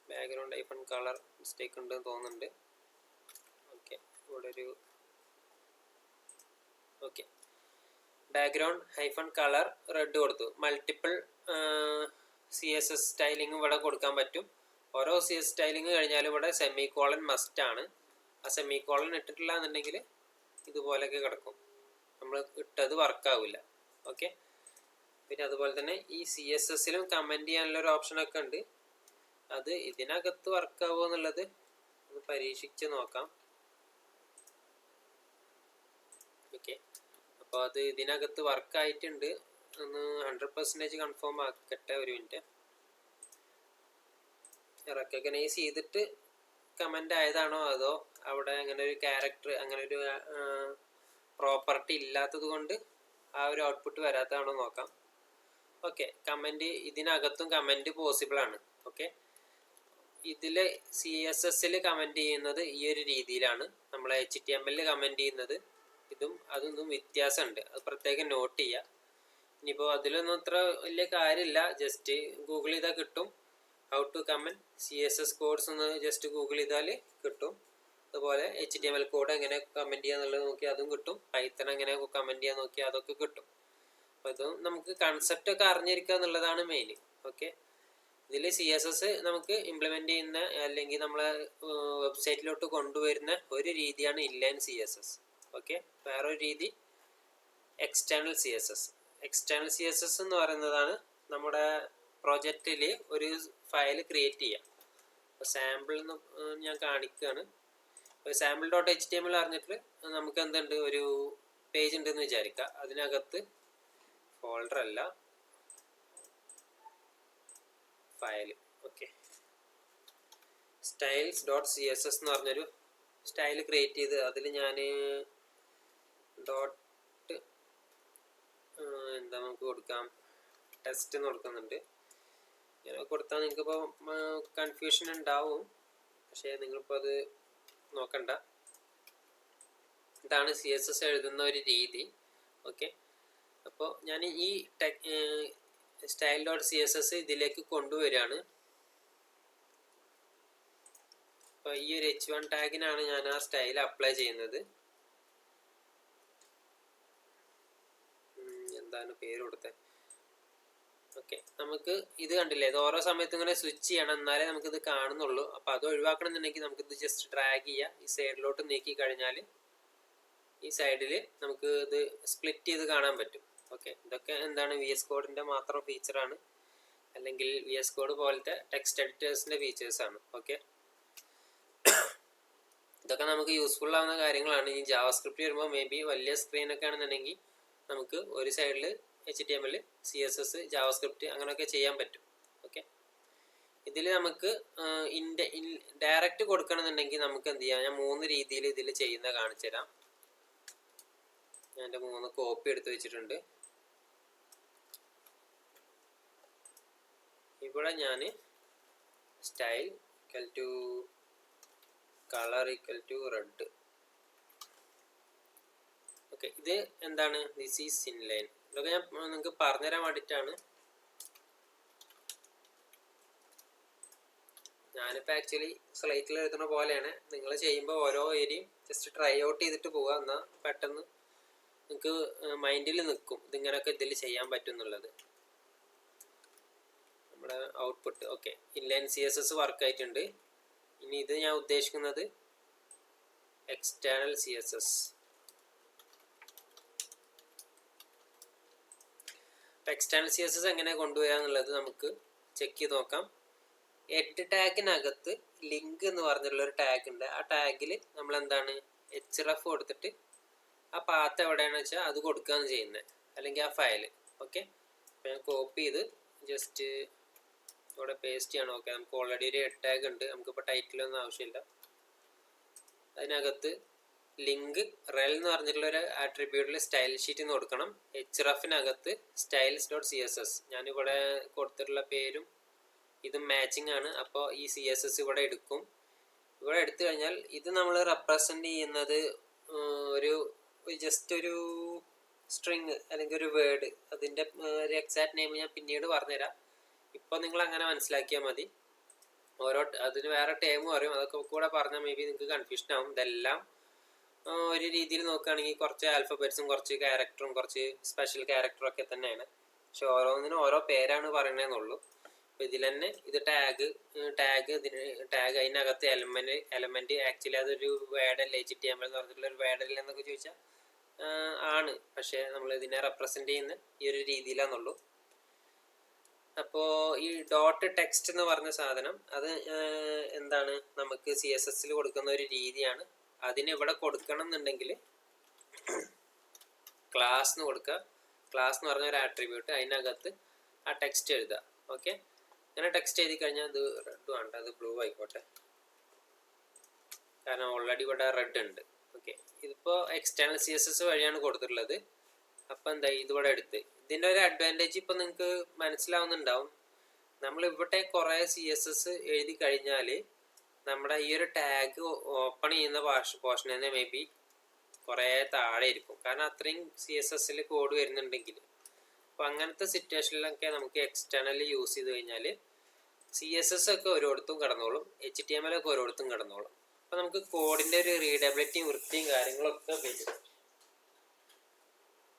background ഐഫൺ colour mistake ഉണ്ടെന്ന് തോന്നുന്നുണ്ട്. ഓക്കെ, ഇവിടെ ഒരു okay, background hyphen colour red കൊടുത്തു. മൾട്ടിപ്പിൾ CSS സ്റ്റൈലിംഗ് ഇവിടെ കൊടുക്കാൻ പറ്റും. ഓരോ CSS സ്റ്റൈലിംഗ് കഴിഞ്ഞാലും ഇവിടെ സെമിക്കോളൻ മസ്റ്റ് ആണ്. ആ സെമിക്കോളൻ ഇട്ടിട്ടില്ല എന്നുണ്ടെങ്കിൽ ഇതുപോലെയൊക്കെ കിടക്കും, നമ്മൾ ഇട്ടത് വർക്കാവില്ല. ഓക്കെ, പിന്നെ അതുപോലെ തന്നെ ഈ CSSലും കമൻറ്റ് ചെയ്യാനുള്ള ഒരു ഓപ്ഷനൊക്കെ ഉണ്ട്. അത് ഇതിനകത്ത് വർക്കാവുമോ എന്നുള്ളത് ഒന്ന് പരീക്ഷിച്ച് നോക്കാം. ഓക്കെ, അപ്പോൾ അത് ഇതിനകത്ത് വർക്കായിട്ടുണ്ട്, ഒന്ന് 100% കൺഫേം ആക്കട്ടെ. ഒരു മിനിറ്റ്, റെക്കഗ്നൈസ് ചെയ്തിട്ട് കമൻ്റ് ആയതാണോ അതോ അവിടെ അങ്ങനെ ഒരു ക്യാരക്ടർ അങ്ങനെ ഒരു പ്രോപ്പർട്ടി ഇല്ലാത്തത് കൊണ്ട് ആ ഒരു ഔട്ട്പുട്ട് വരാത്തതാണോ നോക്കാം. ഓക്കെ, കമൻറ്റ് ഇതിനകത്തും കമൻറ്റ് പോസിബിൾ ആണ്. ഓക്കെ, ഇതിൽ CSSൽ കമൻറ്റ് ചെയ്യുന്നത് ഈ ഒരു രീതിയിലാണ്. നമ്മൾ HTML കമൻറ്റ് ചെയ്യുന്നത് അതൊന്നും വ്യത്യാസമുണ്ട്, അത് പ്രത്യേകം നോട്ട് ചെയ്യുക. ഇനിയിപ്പോൾ അതിലൊന്നും അത്ര വലിയ കാര്യമില്ല, ജസ്റ്റ് ഗൂഗിൾ ചെയ്താൽ കിട്ടും. How to comment CSS codes എന്ന് ജസ്റ്റ് ഗൂഗിൾ ചെയ്താൽ കിട്ടും. അതുപോലെ HTML കോഡ് എങ്ങനെ കമൻറ്റ് ചെയ്യുക എന്നുള്ളത് നോക്കിയാൽ അതും കിട്ടും. പൈത്തൺ എങ്ങനെ കമൻറ്റ് ചെയ്യാൻ നോക്കിയാൽ അതൊക്കെ കിട്ടും. അപ്പോൾ ഇതും നമുക്ക് കൺസെപ്റ്റൊക്കെ അറിഞ്ഞിരിക്കുക എന്നുള്ളതാണ് മെയിൻ. ഓക്കെ, ഇതിൽ CSS നമുക്ക് ഇംപ്ലിമെൻ്റ് ചെയ്യുന്ന അല്ലെങ്കിൽ നമ്മളെ വെബ്സൈറ്റിലോട്ട് കൊണ്ടുവരുന്ന ഒരു രീതിയാണ് ഇൻലൈൻ CSS. ഓക്കെ, വേറൊരു രീതി എക്സ്റ്റേണൽ CSS. എക്സ്റ്റേണൽ CSS എന്ന് പറയുന്നതാണ് നമ്മുടെ പ്രൊജക്റ്റിൽ ഒരു ഫയൽ ക്രിയേറ്റ് ചെയ്യുക. അപ്പോൾ സാമ്പിൾ ഞാൻ കാണിക്കുകയാണ്. sample.html അറിഞ്ഞിട്ട് നമുക്ക് എന്തുണ്ട്, ഒരു പേജ് ഉണ്ടെന്ന് വിചാരിക്കുക. അതിനകത്ത് ഫോൾഡർ അല്ല, ഫയൽ. ഓക്കെ, styles.css എന്ന് പറഞ്ഞൊരു സ്റ്റൈൽ ക്രിയേറ്റ് ചെയ്ത് അതിൽ ഞാൻ എന്താ നമുക്ക് കൊടുക്കാം, ടെസ്റ്റ് എന്ന് കൊടുക്കുന്നുണ്ട്. ഇങ്ങനെ കൊടുത്താൽ നിങ്ങൾക്കിപ്പോൾ കൺഫ്യൂഷൻ ഉണ്ടാവും, പക്ഷേ നിങ്ങളിപ്പോൾ അത് നോക്കണ്ട. ഇതാണ് CSS എഴുതുന്ന ഒരു രീതി. ഓക്കെ, അപ്പോൾ ഞാൻ ഈ style.css ഇതിലേക്ക് കൊണ്ടുവരികയാണ്. അപ്പോൾ ഈ ഒരു h1 ടാഗിനാണ് ഞാൻ ആ സ്റ്റൈൽ അപ്ലൈ ചെയ്യുന്നത്. എന്താണ് പേര് കൊടുത്തത്, ഓക്കെ, നമുക്ക് ഇത് കണ്ടില്ലേ, ഇത് ഓരോ സമയത്തും ഇങ്ങനെ സ്വിച്ച് ചെയ്യണം, എന്നാലേ നമുക്കിത് കാണുന്നുള്ളൂ. അപ്പോൾ അത് ഒഴിവാക്കണമെന്നുണ്ടെങ്കിൽ നമുക്കിത് ജസ്റ്റ് ഡ്രാഗ് ചെയ്യുക, ഈ സൈഡിലോട്ട് നീക്കി കഴിഞ്ഞാൽ ഈ സൈഡിൽ നമുക്ക് ഇത് സ്പ്ലിറ്റ് ചെയ്ത് കാണാൻ പറ്റും. ഓക്കെ, ഇതൊക്കെ എന്താണ് VS കോഡിൻ്റെ മാത്രം ഫീച്ചറാണ്, അല്ലെങ്കിൽ VS കോഡ് പോലത്തെ ടെക്സ്റ്റ് എഡിറ്റേഴ്സിൻ്റെ ഫീച്ചേഴ്സാണ്. ഓക്കെ, ഇതൊക്കെ നമുക്ക് യൂസ്ഫുൾ ആവുന്ന കാര്യങ്ങളാണ്. ഈ ജാവാസ്ക്രിപ്റ്റ് വരുമ്പോൾ മേ ബി വലിയ സ്ക്രീനൊക്കെ ആണെന്നുണ്ടെങ്കിൽ നമുക്ക് ഒരു സൈഡിൽ HTML, CSS, ജാവാസ്ക്രിപ്റ്റ് അങ്ങനെയൊക്കെ ചെയ്യാൻ പറ്റും. ഓക്കെ, ഇതിൽ നമുക്ക് ഡയറക്റ്റ് കൊടുക്കണമെന്നുണ്ടെങ്കിൽ നമുക്ക് എന്ത് ചെയ്യാം, ഞാൻ 3 രീതിയിൽ ഇതിൽ ചെയ്യുന്ന കാണിച്ചു തരാം. ഞാൻ എൻ്റെ 3 കോപ്പി എടുത്ത് വെച്ചിട്ടുണ്ട്. ഇവിടെ ഞാൻ style equal to colour equal to red. Okay, ഇത് എന്താണ്, ദിസ് ഈസ് ഇൻലൈൻ. ഇതൊക്കെ ഞാൻ നിങ്ങൾക്ക് പറഞ്ഞുതരാൻ വേണ്ടിയിട്ടാണ്. ഞാനിപ്പോൾ ആക്ച്വലി സ്ലൈറ്റിൽ എഴുതുന്ന പോലെയാണ്. നിങ്ങൾ ചെയ്യുമ്പോൾ ഓരോ ഏരിയയും ജസ്റ്റ് ട്രൈ ഔട്ട് ചെയ്തിട്ട് പോവുക, എന്നാൽ പെട്ടെന്ന് നിങ്ങൾക്ക് മൈൻഡിൽ നിൽക്കും ഇതിങ്ങനെയൊക്കെ ഇതിൽ ചെയ്യാൻ പറ്റും എന്നുള്ളത്. നമ്മുടെ output okay, inline CSS work ആയിട്ടുണ്ട്. ഇനി ഇത് ഞാൻ ഉദ്ദേശിക്കുന്നത് എക്സ്റ്റേണൽ CSS. എക്സ്റ്റേണൽ CSS എങ്ങനെ കൊണ്ടുവരിക എന്നുള്ളത് നമുക്ക് ചെക്ക് ചെയ്ത് നോക്കാം. എഡ് ടാഗിനകത്ത് ലിങ്ക് എന്ന് പറഞ്ഞിട്ടുള്ളൊരു ടാഗ് ഉണ്ട്. ആ ടാഗിൽ നമ്മൾ എന്താണ് href കൊടുത്തിട്ട് ആ പാത്ത് എവിടെയാണെന്ന് വെച്ചാൽ അത് കൊടുക്കുകയാണ് ചെയ്യുന്നത്, അല്ലെങ്കിൽ ആ ഫയൽ. ഓക്കെ, അപ്പോൾ ഞാൻ കോപ്പി ചെയ്ത് ജസ്റ്റ് ഇവിടെ പേസ്റ്റ് ചെയ്യണം. ഓക്കെ, നമുക്ക് ഓൾറെഡി ഒരു എഡ് ടാഗ് ഉണ്ട്, നമുക്കിപ്പോൾ ടൈറ്റിലൊന്നും ആവശ്യമില്ല. അതിനകത്ത് ലിങ്ക് റെൽ എന്ന് പറഞ്ഞിട്ടുള്ളൊരു ആട്രിബ്യൂട്ടിൽ സ്റ്റൈൽ ഷീറ്റ് എന്ന് കൊടുക്കണം. hrefനകത്ത് styles.css, ഞാനിവിടെ കൊടുത്തിട്ടുള്ള പേരും ഇതും മാച്ചിങ് ആണ്. അപ്പോൾ ഈ CSS ഇവിടെ എടുക്കും. ഇവിടെ എടുത്തു കഴിഞ്ഞാൽ ഇത് നമ്മൾ റെപ്രസെൻ്റ് ചെയ്യുന്നത് ഒരു ജസ്റ്റ് ഒരു സ്ട്രിങ് അല്ലെങ്കിൽ ഒരു വേർഡ്. അതിൻ്റെ ഒരു എക്സാക്ട് നെയിം ഞാൻ പിന്നീട് പറഞ്ഞുതരാം. ഇപ്പോൾ നിങ്ങൾ അങ്ങനെ മനസ്സിലാക്കിയാൽ മതി. അതിന് വേറെ ടേം പറയും, അതൊക്കെ കൂടെ പറഞ്ഞാൽ മേ ബി നിങ്ങൾക്ക് കൺഫ്യൂഷൻ ആവും. ഇതെല്ലാം ഒരു രീതിയിൽ നോക്കുകയാണെങ്കിൽ കുറച്ച് ആൽഫബറ്റ്സും കുറച്ച് ക്യാരക്ടറും കുറച്ച് സ്പെഷ്യൽ ക്യാരക്ടറും ഒക്കെ തന്നെയാണ്. പക്ഷെ ഓരോന്നിനും ഓരോ പേരാണ് പറയണതെന്നുള്ളൂ. അപ്പോൾ ഇതിൽ തന്നെ ഇത് ടാഗ് അതിനകത്ത് എലമെന്റ് ആക്ച്വലി അതൊരു വേർഡല്ല, HTML എന്ന് പറഞ്ഞിട്ടുള്ള ഒരു വേർഡല്ല എന്നൊക്കെ ചോദിച്ചാൽ ആണ്. പക്ഷേ നമ്മൾ ഇതിനെ റെപ്രസെൻ്റ് ചെയ്യുന്ന ഈ ഒരു രീതിയിലാണെന്നുള്ളൂ. അപ്പോൾ ഈ ഡോട്ട് ടെക്സ്റ്റ് എന്ന് പറഞ്ഞ സാധനം അത് എന്താണ്, നമുക്ക് CSSൽ കൊടുക്കുന്ന ഒരു രീതിയാണ്. അതിന് ഇവിടെ കൊടുക്കണം എന്നുണ്ടെങ്കിൽ ക്ലാസ് എന്ന് കൊടുക്കുക. ക്ലാസ് എന്ന് പറഞ്ഞ ഒരു ആട്രിബ്യൂട്ട്, അതിനകത്ത് ആ ടെക്സ്റ്റ് എഴുതുക. ഓക്കെ, അങ്ങനെ ടെക്സ്റ്റ് എഴുതി കഴിഞ്ഞാൽ ഇത് റെഡ് വേണ്ട, അത് ബ്ലൂ ആയിക്കോട്ടെ, കാരണം ഓൾറെഡി ഇവിടെ റെഡ് ഉണ്ട്. ഓക്കെ, ഇതിപ്പോൾ എക്സ്റ്റേണൽ CSS വഴിയാണ് കൊടുത്തിട്ടുള്ളത്. അപ്പം എന്തായി, ഇതിവിടെ എടുത്ത് ഇതിൻ്റെ ഒരു അഡ്വാൻറ്റേജ് ഇപ്പം നിങ്ങൾക്ക് മനസ്സിലാവുന്നുണ്ടാവും. നമ്മളിവിടെ കുറേ CSS എഴുതി കഴിഞ്ഞാൽ നമ്മുടെ ഈ ഒരു ടാഗ് ഓപ്പൺ ചെയ്യുന്ന പോർഷൻ തന്നെ മേ ബി കുറേ താഴെ ഇരിക്കും, കാരണം അത്രയും CSSൽ കോഡ് വരുന്നുണ്ടെങ്കിൽ. അപ്പോൾ അങ്ങനത്തെ സിറ്റുവേഷനിലൊക്കെ നമുക്ക് എക്സ്റ്റേണൽ യൂസ് ചെയ്ത് കഴിഞ്ഞാൽ CSS ഒക്കെ ഓരോടത്തും കിടന്നോളും, HTML ഒക്കെ ഓരോടത്തും കിടന്നോളും. അപ്പോൾ നമുക്ക് കോഡിൻ്റെ ഒരു റീഡബിലിറ്റിയും വൃത്തിയും കാര്യങ്ങളൊക്കെ വരും.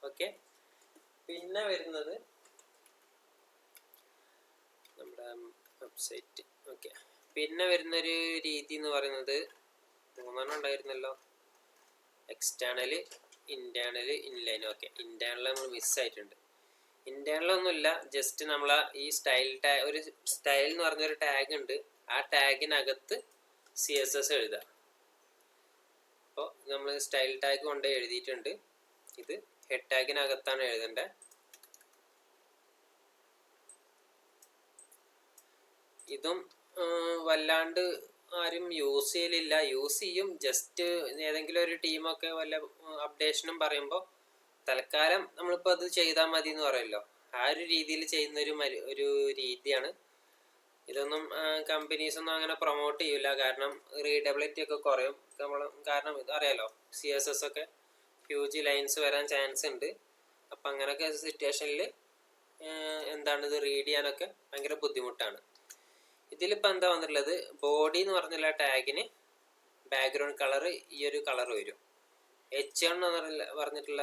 ഓക്കെ, പിന്നെ വരുന്നത് നമ്മുടെ വെബ്സൈറ്റ്. ഓക്കെ, പിന്നെ വരുന്നൊരു രീതി എന്ന് പറയുന്നത് 3 ഉണ്ടായിരുന്നല്ലോ, external, internal, inline. Okay, internal നമ്മൾ മിസ്സായിട്ടുണ്ട്. ഇന്റേണലൊന്നുമില്ല, ജസ്റ്റ് നമ്മൾ ഈ ഒരു സ്റ്റൈൽ എന്ന് പറഞ്ഞൊരു ടാഗ് ഉണ്ട്, ആ ടാഗിനകത്ത് CSS എഴുതുക. അപ്പോൾ നമ്മൾ സ്റ്റൈൽ ടാഗ് കൊണ്ട് എഴുതിയിട്ടുണ്ട്. ഇത് ഹെഡ് ടാഗിനകത്താണ് എഴുതേണ്ടത്. ഇതും വല്ലാണ്ട് ആരും യൂസ് ചെയ്യലില്ല, യൂസ് ചെയ്യും ജസ്റ്റ് ഏതെങ്കിലും ഒരു ടീമൊക്കെ വല്ല അപ്ഡേഷനും പറയുമ്പോൾ തൽക്കാലം നമ്മളിപ്പോൾ അത് ചെയ്താൽ മതി എന്ന് പറയുമല്ലോ, ആ ഒരു രീതിയിൽ ചെയ്യുന്ന ഒരു രീതിയാണ്. ഇതൊന്നും കമ്പനീസൊന്നും അങ്ങനെ പ്രൊമോട്ട് ചെയ്യില്ല, കാരണം റീഡബിലിറ്റി ഒക്കെ കുറയും. കാരണം ഇതറിയാലോ, CSS ഒക്കെ ഹ്യൂജ് ലൈൻസ് വരാൻ ചാൻസ് ഉണ്ട്. അപ്പം അങ്ങനെയൊക്കെ സിറ്റുവേഷനിൽ എന്താണ് ഇത് റീഡ് ചെയ്യാനൊക്കെ ഭയങ്കര ബുദ്ധിമുട്ടാണ്. ഇതിലിപ്പോൾ എന്താ വന്നിട്ടുള്ളത്, ബോഡി എന്ന് പറഞ്ഞുള്ള ടാഗിന് ബാക്ക്ഗ്രൗണ്ട് കളർ ഈ ഒരു കളർ വരും. H1 എന്ന് പറഞ്ഞിട്ടുള്ള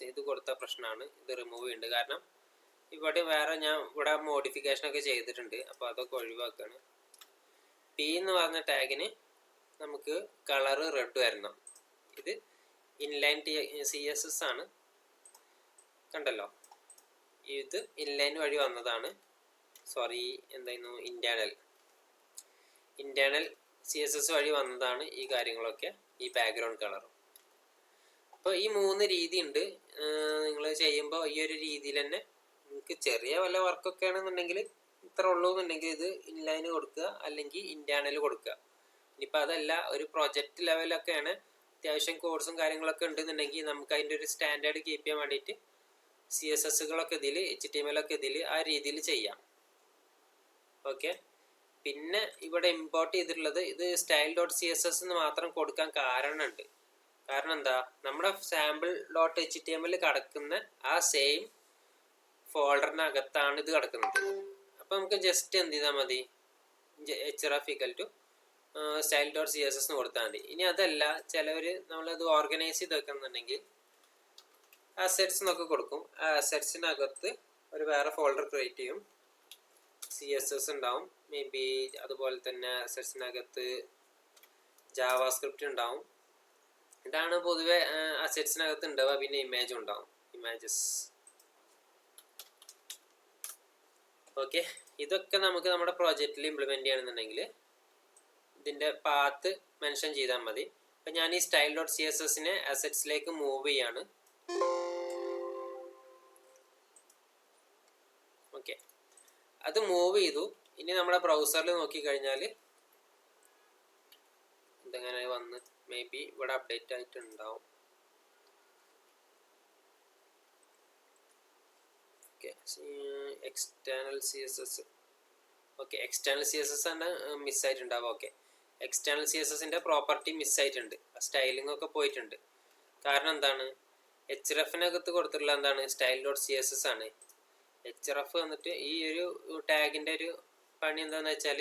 ഇത് കൊടുത്ത പ്രശ്നമാണ്, ഇത് റിമൂവ് ചെയ്യുന്നുണ്ട്. കാരണം ഇവിടെ വേറെ ഞാൻ ഇവിടെ മോഡിഫിക്കേഷനൊക്കെ ചെയ്തിട്ടുണ്ട്, അപ്പോൾ അതൊക്കെ ഒഴിവാക്കുകയാണ്. പി എന്ന് പറഞ്ഞ ടാഗിന് നമുക്ക് കളറ് റെഡ് വരണം. ഇത് ഇൻലൈൻ CSS ആണ്, കണ്ടല്ലോ. ഇത് ഇൻലൈൻ വഴി വന്നതാണ്. സോറി, എന്തായിരുന്നു, ഇന്റേണൽ CSS വഴി വന്നതാണ് ഈ കാര്യങ്ങളൊക്കെ, ഈ ബാക്ക്ഗ്രൗണ്ട് കളറും. അപ്പോൾ ഈ 3 രീതി ഉണ്ട്. നിങ്ങൾ ചെയ്യുമ്പോൾ ഈ ഒരു രീതിയിൽ തന്നെ നിങ്ങൾക്ക് ചെറിയ വല്ല വർക്കൊക്കെ ആണെന്നുണ്ടെങ്കിൽ ഇത്ര ഉള്ളൂ എന്നുണ്ടെങ്കിൽ ഇത് ഇൻലൈന് കൊടുക്കുക, അല്ലെങ്കിൽ ഇന്റേണൽ കൊടുക്കുക. ഇനിയിപ്പോൾ അതല്ല, ഒരു പ്രൊജക്റ്റ് ലെവലൊക്കെയാണ്, അത്യാവശ്യം കോഴ്സും കാര്യങ്ങളൊക്കെ ഉണ്ടെന്നുണ്ടെങ്കിൽ നമുക്ക് അതിൻ്റെ ഒരു സ്റ്റാൻഡേർഡ് കീപ്പ് ചെയ്യാൻ വേണ്ടിയിട്ട് CSSകളൊക്കെ ഇതിൽ, HTML ഒക്കെ ഇതിൽ ആ രീതിയിൽ ചെയ്യാം. ഓക്കെ. പിന്നെ ഇവിടെ ഇമ്പോർട്ട് ചെയ്തിട്ടുള്ളത് ഇത് style.css എന്ന് മാത്രം കൊടുക്കാൻ കാരണമുണ്ട്. കാരണം എന്താ, നമ്മുടെ sample.html കിടക്കുന്ന ആ സെയിം ഫോൾഡറിനകത്താണ് ഇത് കിടക്കുന്നത്. അപ്പോൾ നമുക്ക് ജസ്റ്റ് എന്ത് ചെയ്താൽ മതി, href style.css എന്ന് കൊടുത്താൽ മതി. ഇനി അതല്ല, ചിലവർ നമ്മളത് ഓർഗനൈസ് ചെയ്ത് വെക്കുന്നുണ്ടെങ്കിൽ അസെറ്റ്സ് എന്നൊക്കെ കൊടുക്കും. ആ അസെറ്റ്സിനകത്ത് ഒരു വേറെ ഫോൾഡർ ക്രിയേറ്റ് ചെയ്യും, CSS ഉണ്ടാവും മേ ബി. അതുപോലെ തന്നെ അസെറ്റ്സിനകത്ത് ജാവാസ്ക്രിപ്റ്റ് ഉണ്ടാവും. ഇതാണ് പൊതുവെ അസെറ്റ്സിനകത്ത് ഉണ്ടാവുക. പിന്നെ ഇമേജും ഉണ്ടാവും, ഇമേജസ്. ഓക്കെ. ഇതൊക്കെ നമുക്ക് നമ്മുടെ പ്രോജക്റ്റിൽ ഇംപ്ലിമെന്റ് ചെയ്യണമെന്നുണ്ടെങ്കിൽ ഇതിന്റെ പാത്ത് മെൻഷൻ ചെയ്താൽ മതി. അപ്പം ഞാൻ ഈ style.cssനെ അസെറ്റ്സിലേക്ക് മൂവ് ചെയ്യാണ്. ഓക്കെ, അത് മൂവ് ചെയ്തു. ഇനി നമ്മുടെ ബ്രൗസറിൽ നോക്കിക്കഴിഞ്ഞാൽ എന്തെങ്ങനെ വന്ന് മേ ബി ഇവിടെ അപ്ഡേറ്റ് ആയിട്ടുണ്ടാവും. Okay, external CSS. Okay, external CSS ആണ് മിസ്സായിട്ടുണ്ടാവും. ഓക്കെ, എക്സ്റ്റേണൽ CSSന്റെ പ്രോപ്പർട്ടി മിസ്സായിട്ടുണ്ട്, സ്റ്റൈലിംഗ് ഒക്കെ പോയിട്ടുണ്ട്. കാരണം എന്താണ്, hrefനകത്ത് കൊടുത്തിട്ടുള്ള എന്താണ്, style.css ആണ്. href വന്നിട്ട് ഈ ഒരു ടാഗിന്റെ ഒരു പണി എന്താണെന്ന് വെച്ചാൽ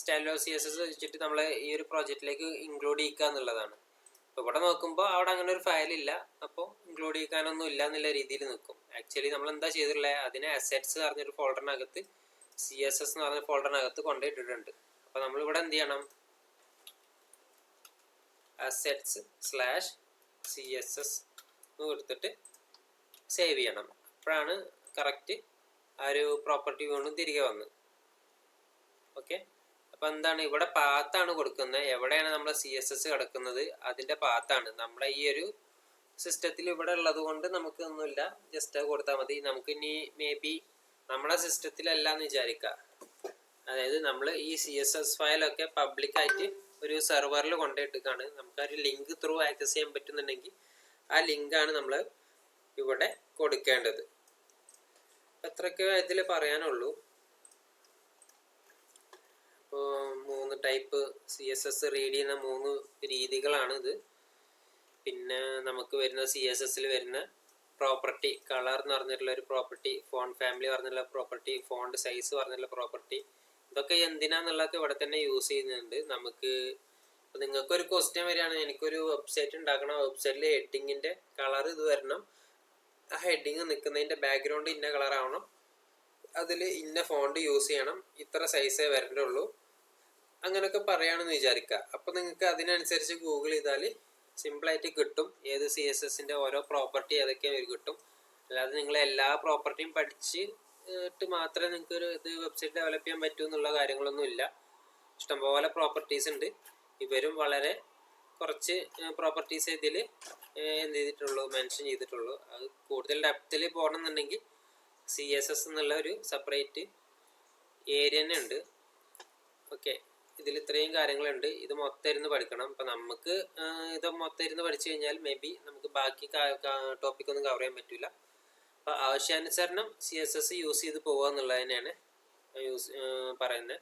style.css വെച്ചിട്ട് നമ്മൾ ഈ ഒരു പ്രോജക്റ്റിലേക്ക് ഇൻക്ലൂഡ് ചെയ്യുക എന്നുള്ളതാണ്. അപ്പോൾ ഇവിടെ നോക്കുമ്പോൾ അവിടെ അങ്ങനെ ഒരു ഫയൽ ഇല്ല, അപ്പോൾ ഇൻക്ലൂഡ് ചെയ്യാനൊന്നും ഇല്ല എന്നുള്ള രീതിയിൽ നിൽക്കും. ആക്ച്വലി നമ്മൾ എന്താ ചെയ്തിട്ടുള്ളത്, അതിനെ അസെറ്റ്സ് പറഞ്ഞൊരു ഫോൾഡറിനകത്ത് CSS എന്ന് പറഞ്ഞ ഫോൾഡറിനകത്ത് കൊണ്ടുപോയിട്ടിട്ടുണ്ട്. അപ്പോൾ നമ്മളിവിടെ എന്ത് ചെയ്യണം, assets/css എന്ന് കൊടുത്തിട്ട് സേവ് ചെയ്യണം. അപ്പോഴാണ് കറക്റ്റ് ആ ഒരു പ്രോപ്പർട്ടി വീണ്ടും തിരികെ വന്ന്. ഓക്കെ, അപ്പോൾ എന്താണ്, ഇവിടെ പാത്താണ് കൊടുക്കുന്നത്. എവിടെയാണ് നമ്മുടെ CSS കിടക്കുന്നത് അതിൻ്റെ പാത്താണ്. നമ്മുടെ ഈ ഒരു സിസ്റ്റത്തിൽ ഇവിടെ ഉള്ളത് കൊണ്ട് നമുക്ക് ഒന്നുമില്ല, ജസ്റ്റ് കൊടുത്താൽ മതി. നമുക്ക് ഇനി മേ ബി നമ്മുടെ സിസ്റ്റത്തിലല്ല എന്ന് വിചാരിക്കുക. അതായത് നമ്മൾ ഈ CSS ഫയലൊക്കെ പബ്ലിക്കായിട്ട് ഒരു സെർവറിൽ കൊണ്ടുപോയിട്ടാണ് നമുക്ക് ആ ഒരു ലിങ്ക് ത്രൂ ആക്സസ് ചെയ്യാൻ പറ്റുന്നുണ്ടെങ്കിൽ ആ ലിങ്കാണ് നമ്മൾ ഇവിടെ കൊടുക്കേണ്ടത്. അത്രയൊക്കെ ഇതിൽ പറയാനുള്ളൂ. അപ്പോൾ 3 ടൈപ്പ് CSS റീഡ് ചെയ്യുന്ന 3 രീതികളാണ് ഇത്. പിന്നെ നമുക്ക് വരുന്ന CSSൽ വരുന്ന പ്രോപ്പർട്ടി, കളർ എന്ന് പറഞ്ഞിട്ടുള്ള ഒരു പ്രോപ്പർട്ടി, ഫോണ്ട് ഫാമിലി പറഞ്ഞിട്ടുള്ള പ്രോപ്പർട്ടി, ഫോണ്ട് സൈസ് പറഞ്ഞിട്ടുള്ള പ്രോപ്പർട്ടി, ഇതൊക്കെ എന്തിനാന്നുള്ളതൊക്കെ ഇവിടെ തന്നെ യൂസ് ചെയ്യുന്നുണ്ട്. നമുക്ക് ഇപ്പോൾ നിങ്ങൾക്കൊരു ക്വസ്റ്റ്യൻ വരികയാണ്, എനിക്കൊരു വെബ്സൈറ്റ് ഉണ്ടാക്കണം, വെബ്സൈറ്റിലെ ഹെഡിങ്ങിൻ്റെ കളർ ഇത് വരണം, ആ ഹെഡിങ് നിൽക്കുന്നതിൻ്റെ ബാക്ക്ഗ്രൗണ്ട് ഇന്ന കളർ ആവണം, അതിൽ ഇന്ന ഫോണ്ട് യൂസ് ചെയ്യണം, ഇത്ര സൈസേ വരണ്ടുള്ളൂ, അങ്ങനെയൊക്കെ പറയുകയാണെന്ന് വിചാരിക്കുക. അപ്പോൾ നിങ്ങൾക്ക് അതിനനുസരിച്ച് ഗൂഗിൾ ചെയ്താൽ സിമ്പിളായിട്ട് കിട്ടും ഏത് CSSന്റെ ഓരോ പ്രോപ്പർട്ടി ഏതൊക്കെയാണ് കിട്ടും. അല്ലാതെ നിങ്ങൾ എല്ലാ പ്രോപ്പർട്ടിയും പഠിച്ചിട്ട് മാത്രമേ നിങ്ങൾക്ക് ഒരു ഇത് വെബ്സൈറ്റ് ഡെവലപ്പ് ചെയ്യാൻ പറ്റൂ എന്നുള്ള കാര്യങ്ങളൊന്നും ഇല്ല. ഇഷ്ടംപോലെ പ്രോപ്പർട്ടീസ് ഉണ്ട്. ഇവരും വളരെ കുറച്ച് പ്രോപ്പർട്ടീസ് ഇതിൽ എന്ത് ചെയ്തിട്ടുള്ളൂ, മെൻഷൻ ചെയ്തിട്ടുള്ളൂ. അത് കൂടുതൽ ഡെപ്തിൽ പോകണമെന്നുണ്ടെങ്കിൽ CSS എന്നുള്ള ഒരു സെപ്പറേറ്റ് ഏരിയ തന്നെ ഉണ്ട്. ഓക്കെ, ഇതിൽ ഇത്രയും കാര്യങ്ങളുണ്ട്. ഇത് മൊത്തം ഇരുന്ന് പഠിക്കണം. അപ്പം നമുക്ക് ഇത് മൊത്തം ഇരുന്ന് പഠിച്ചു കഴിഞ്ഞാൽ മേ ബി നമുക്ക് ബാക്കി ടോപ്പിക് ഒന്നും കവർ ചെയ്യാൻ പറ്റില്ല. അപ്പോൾ ആവശ്യാനുസരണം CSS യൂസ് ചെയ്ത് പോകുക എന്നുള്ളത് തന്നെയാണ് പറയുന്നത്.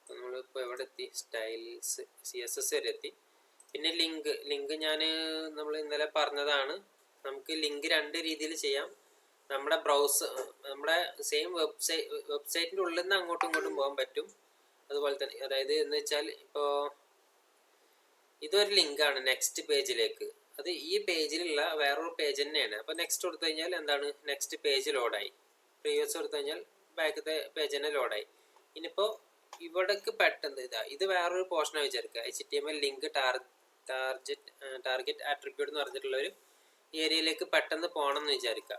നമ്മളിപ്പോൾ എവിടെ എത്തി, സ്റ്റൈൽസ് CSS വരെ എത്തി. പിന്നെ ലിങ്ക് ഞാൻ നമ്മൾ ഇന്നലെ പറഞ്ഞതാണ്. നമുക്ക് ലിങ്ക് 2 രീതിയിൽ ചെയ്യാം. നമ്മുടെ നമ്മുടെ സെയിം വെബ്സൈറ്റിൻ്റെ ഉള്ളിൽ നിന്ന് അങ്ങോട്ടും ഇങ്ങോട്ടും പോകാൻ പറ്റും. അതുപോലെ തന്നെ, അതായത് എന്ന് വെച്ചാൽ ഇപ്പോൾ ഇതൊരു ലിങ്കാണ് നെക്സ്റ്റ് പേജിലേക്ക്. അത് ഈ പേജിലുള്ള വേറൊരു പേജ് തന്നെയാണ്. അപ്പോൾ നെക്സ്റ്റ് കൊടുത്തു കഴിഞ്ഞാൽ എന്താണ്, നെക്സ്റ്റ് പേജ് ലോഡായി. പ്രീവിയസ് കൊടുത്തു കഴിഞ്ഞാൽ ബാക്കത്തെ പേജ് തന്നെ ലോഡായി. ഇനിയിപ്പോൾ ഇവിടേക്ക് പെട്ടെന്ന് ഇത് വേറൊരു പോർഷനാണ് വിചാരിക്കുക. HTML ലിങ്ക് ടാർഗറ്റ് ആട്രിബ്യൂട്ട് എന്ന് പറഞ്ഞിട്ടുള്ള ഒരു ഏരിയയിലേക്ക് പെട്ടെന്ന് പോകണം എന്ന് വിചാരിക്കുക.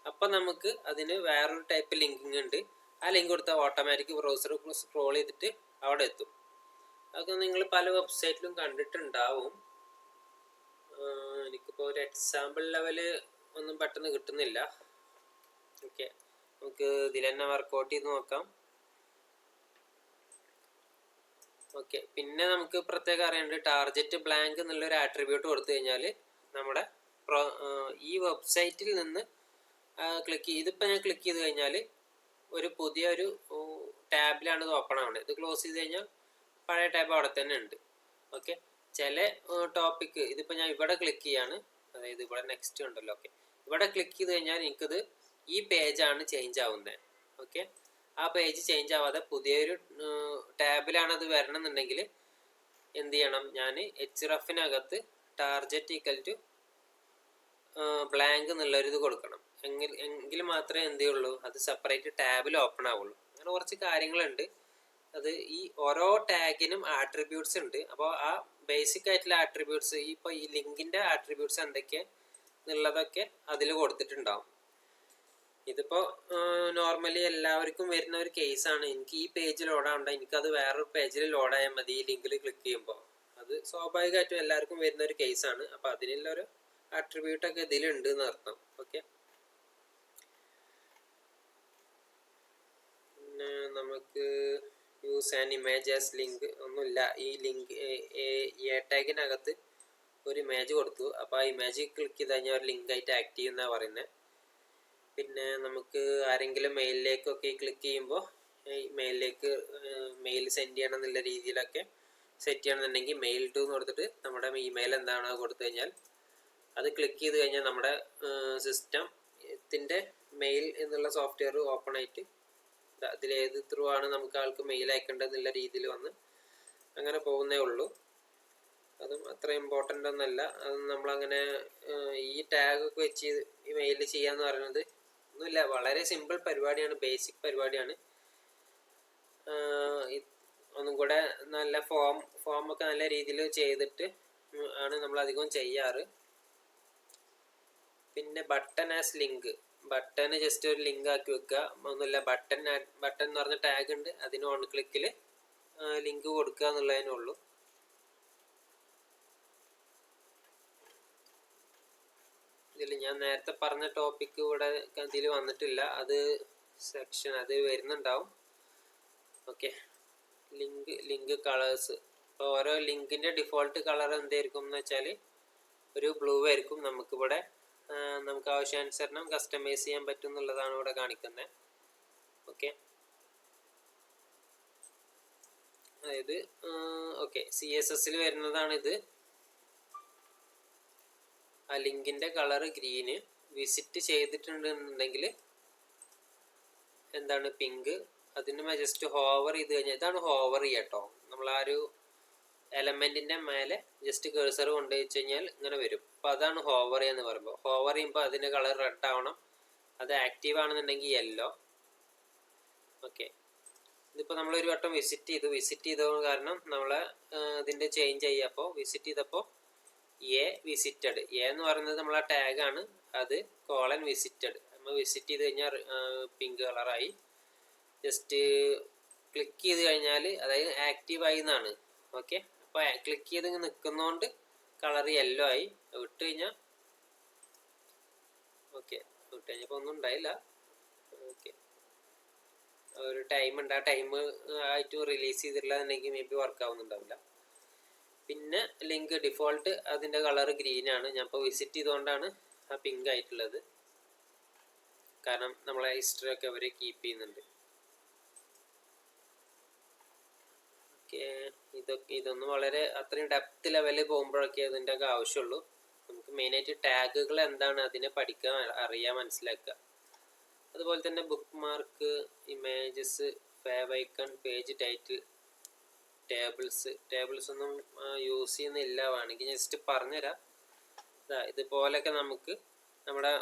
അപ്പം നമുക്ക് അതിന് വേറൊരു ടൈപ്പ് ലിങ്കിങ് ഉണ്ട്. ആ ലിങ്ക് കൊടുത്താൽ ഓട്ടോമാറ്റിക് ബ്രൗസർ സ്ക്രോൾ ചെയ്തിട്ട് അവിടെ എത്തും. അതൊക്കെ നിങ്ങൾ പല വെബ്സൈറ്റിലും കണ്ടിട്ടുണ്ടാവും. എനിക്കിപ്പോൾ ഒരു എക്സാമ്പിൾ ലെവല് ഒന്നും പെട്ടെന്ന് കിട്ടുന്നില്ല. ഓക്കെ, നമുക്ക് ഇതിൽ തന്നെ വർക്കൗട്ട് ചെയ്ത് നോക്കാം. ഓക്കെ, പിന്നെ നമുക്ക് പ്രത്യേകം അറിയേണ്ടത് ടാർഗറ്റ് ബ്ലാങ്ക് എന്നുള്ളൊരു ആട്രിബ്യൂട്ട് കൊടുത്തു കഴിഞ്ഞാൽ നമ്മുടെ ഈ വെബ്സൈറ്റിൽ നിന്ന് ഇതിപ്പോൾ ഞാൻ ക്ലിക്ക് ചെയ്ത് കഴിഞ്ഞാൽ ഒരു പുതിയൊരു ടാബിലാണ് ഇത് ഓപ്പൺ ആവുന്നത്. ഇത് ക്ലോസ് ചെയ്ത് കഴിഞ്ഞാൽ പഴയ ടാബ് അവിടെ തന്നെ ഉണ്ട്. ഓക്കെ, ചില ടോപ്പിക്ക് ഇതിപ്പോൾ ഞാൻ ഇവിടെ ക്ലിക്ക് ചെയ്യാണ്, അതായത് ഇവിടെ നെക്സ്റ്റ് ഉണ്ടല്ലോ. ഓക്കെ, ഇവിടെ ക്ലിക്ക് ചെയ്ത് കഴിഞ്ഞാൽ എനിക്കിത് ഈ പേജാണ് ചേഞ്ച് ആവുന്നത്. ഓക്കെ, ആ പേജ് ചേഞ്ച് ആവാതെ പുതിയൊരു ടാബിലാണ് അത് വരണമെന്നുണ്ടെങ്കിൽ എന്ത് ചെയ്യണം, ഞാൻ hrefനകത്ത് ടാർഗറ്റ് ഈക്വൽ ടു ബ്ലാങ്ക് എന്നുള്ളൊരിത് കൊടുക്കണം. എങ്കിൽ മാത്രമേ എന്ത് ചെയ്യുള്ളൂ, അത് സെപ്പറേറ്റ് ടാബിൽ ഓപ്പൺ ആവുള്ളൂ. അങ്ങനെ കുറച്ച് കാര്യങ്ങളുണ്ട്. അത് ഈ ഓരോ ടാഗിനും ആട്രിബ്യൂട്ട്സ് ഉണ്ട്. അപ്പോൾ ആ ബേസിക് ആയിട്ടുള്ള ആട്രിബ്യൂട്ട്സ് ഇപ്പോൾ ഈ ലിങ്കിൻ്റെ ആട്രിബ്യൂട്ട്സ് എന്തൊക്കെ എന്നുള്ളതൊക്കെ അതിൽ കൊടുത്തിട്ടുണ്ടാവും. ഇതിപ്പോൾ നോർമലി എല്ലാവർക്കും വരുന്ന ഒരു കേസാണ്. എനിക്ക് ഈ പേജ് ലോഡാവണ്ട, എനിക്കത് വേറൊരു പേജിൽ ലോഡായാൽ മതി ഈ ലിങ്കിൽ ക്ലിക്ക് ചെയ്യുമ്പോൾ. അത് സ്വാഭാവികമായിട്ടും എല്ലാവർക്കും വരുന്ന ഒരു കേസാണ്. അപ്പോൾ അതിനുള്ളൊരു ആട്രിബ്യൂട്ടൊക്കെ ഇതിലുണ്ട് എന്ന് അർത്ഥം. ഓക്കെ, പിന്നെ നമുക്ക് use an image as link ഒന്നുമില്ല. ഈ ലിങ്ക് എ ടാഗിനകത്ത് ഒരു ഇമേജ് കൊടുത്തു. അപ്പോൾ ആ ഇമേജ് ക്ലിക്ക് ചെയ്ത് കഴിഞ്ഞാൽ ഒരു ലിങ്ക് ആയിട്ട് ആക്ട് ചെയ്യുന്നതാണ് പറയുന്നത്. പിന്നെ നമുക്ക് ആരെങ്കിലും മെയിലിലേക്കൊക്കെ ക്ലിക്ക് ചെയ്യുമ്പോൾ മെയിലിലേക്ക് മെയിൽ സെൻഡ് ചെയ്യണം എന്നുള്ള രീതിയിലൊക്കെ സെറ്റ് ചെയ്യണമെന്നുണ്ടെങ്കിൽ മെയിൽ ടു എന്ന് കൊടുത്തിട്ട് നമ്മുടെ ഇമെയിൽ എന്താണോ കൊടുത്തു കഴിഞ്ഞാൽ അത് ക്ലിക്ക് ചെയ്ത് കഴിഞ്ഞാൽ നമ്മുടെ സിസ്റ്റത്തിൻ്റെ മെയിൽ എന്നുള്ള സോഫ്റ്റ്വെയർ ഓപ്പൺ ആയിട്ട് അതിലേത് ത്രൂ ആണ് നമുക്ക് ആൾക്ക് മെയിൽ അയക്കേണ്ടതെന്നുള്ള രീതിയിൽ വന്ന് അങ്ങനെ പോകുന്നേ ഉള്ളൂ. അതും അത്ര ഇമ്പോർട്ടൻ്റ് ഒന്നല്ല. അത് നമ്മളങ്ങനെ ഈ ടാഗൊക്കെ വെച്ച് ഈ മെയിൽ ചെയ്യാന്ന് പറയുന്നത് ഒന്നുമില്ല, വളരെ സിമ്പിൾ പരിപാടിയാണ്, ബേസിക് പരിപാടിയാണ്. ഒന്നും കൂടെ നല്ല ഫോമൊക്കെ നല്ല രീതിയിൽ ചെയ്തിട്ട് ആണ് നമ്മൾ അധികം ചെയ്യാറ്. പിന്നെ button as link, button just ഒരു ലിങ്ക് ആക്കി വെക്കുക, ഒന്നുമില്ല. ബട്ടൺ എന്ന് പറഞ്ഞ ടാഗ് ഉണ്ട്, അതിന് ഓൺ ക്ലിക്കിൽ ലിങ്ക് കൊടുക്കുക എന്നുള്ളതിനേ ഉള്ളൂ. ഇതിൽ ഞാൻ നേരത്തെ പറഞ്ഞ ടോപ്പിക്ക് ഇവിടെ ഇതിൽ വന്നിട്ടില്ല, അത് സെക്ഷൻ അത് വരുന്നുണ്ടാവും. Okay, link colours. ഇപ്പോൾ ഓരോ ലിങ്കിൻ്റെ ഡിഫോൾട്ട് കളർ എന്തായിരിക്കും എന്ന് വെച്ചാൽ ഒരു ബ്ലൂ ആയിരിക്കും. നമുക്കിവിടെ നമുക്ക് ആവശ്യാനുസരണം കസ്റ്റമൈസ് ചെയ്യാൻ പറ്റും എന്നുള്ളതാണ് ഇവിടെ കാണിക്കുന്നത്. ഓക്കെ, അതായത് ഓക്കെ CSSൽ വരുന്നതാണിത്. ആ ലിങ്കിൻ്റെ കളർ ഗ്രീന്, വിസിറ്റ് ചെയ്തിട്ടുണ്ടെന്നുണ്ടെങ്കിൽ എന്താണ് പിങ്ക്. അതിന് ജസ്റ്റ് ഹോവർ ചെയ്ത് കഴിഞ്ഞാൽ, ഇതാണ് ഹോവർ ചെയ്യുക കേട്ടോ. നമ്മൾ ആ ഒരു എലമെൻറ്റിൻ്റെ മേലെ ജസ്റ്റ് കേഴ്സർ കൊണ്ടു വെച്ച് കഴിഞ്ഞാൽ ഇങ്ങനെ വരും. അപ്പോൾ അതാണ് ഹോവർ എന്ന് പറയുമ്പോൾ. ഹോവർ ചെയ്യുമ്പോൾ അതിൻ്റെ കളർ റെഡ് ആവണം, അത് ആക്റ്റീവ് ആണെന്നുണ്ടെങ്കിൽ യെല്ലോ. ഓക്കെ, ഇതിപ്പോൾ നമ്മളൊരു വട്ടം വിസിറ്റ് ചെയ്തത് കാരണം നമ്മളെ ഇതിൻ്റെ ചേഞ്ച് ചെയ്യുക. വിസിറ്റ് ചെയ്തപ്പോൾ വിസിറ്റഡ് എന്ന് പറയുന്നത് നമ്മളെ ടാഗാണ്, അത് :വിസിറ്റഡ്. നമ്മൾ വിസിറ്റ് ചെയ്ത് കഴിഞ്ഞാൽ പിങ്ക് കളറായി. ജസ്റ്റ് ക്ലിക്ക് ചെയ്ത് കഴിഞ്ഞാൽ അതായത് ആക്റ്റീവായി എന്നാണ്. ഓക്കെ, അപ്പോൾ ക്ലിക്ക് ചെയ്ത് നിൽക്കുന്നതുകൊണ്ട് കളർ യെല്ലോ ആയി. വിട്ട് കഴിഞ്ഞാൽ വിട്ട് കഴിഞ്ഞപ്പോൾ ഒന്നും ഉണ്ടായില്ല. ഓക്കെ, ഒരു ടൈം ഉണ്ട്, ആ ടൈം ആയിട്ട് റിലീസ് ചെയ്തിട്ടുള്ളതെങ്കിൽ മേ ബി വർക്ക് ആവുന്നുണ്ടാവില്ല. പിന്നെ ലിങ്ക് ഡിഫോൾട്ട് അതിൻ്റെ കളർ ഗ്രീനാണ്. ഞാൻ ഇപ്പോൾ വിസിറ്റ് ചെയ്തുകൊണ്ടാണ് ആ പിങ്ക് ആയിട്ടുള്ളത്, കാരണം നമ്മളെ ഹിസ്റ്ററി ഒക്കെ അവർ കീപ്പ് ചെയ്യുന്നുണ്ട്. ഓക്കെ, ഇതൊന്നും വളരെ അത്രയും ഡെപ്ത് ലെവലിൽ പോകുമ്പോഴൊക്കെ അതിൻ്റെ ഒക്കെ ആവശ്യമുള്ളൂ. നമുക്ക് മെയിനായിട്ട് ടാഗുകൾ എന്താണ് അതിനെ പഠിക്കാൻ അറിയാൻ മനസ്സിലാക്കുക. അതുപോലെ തന്നെ book mark, images, fave icon, page title, tables ഒന്നും യൂസ് ചെയ്യുന്നില്ല. വേണമെങ്കിൽ ജസ്റ്റ് പറഞ്ഞുതരാം. ഇതുപോലൊക്കെ നമുക്ക് നമ്മുടെ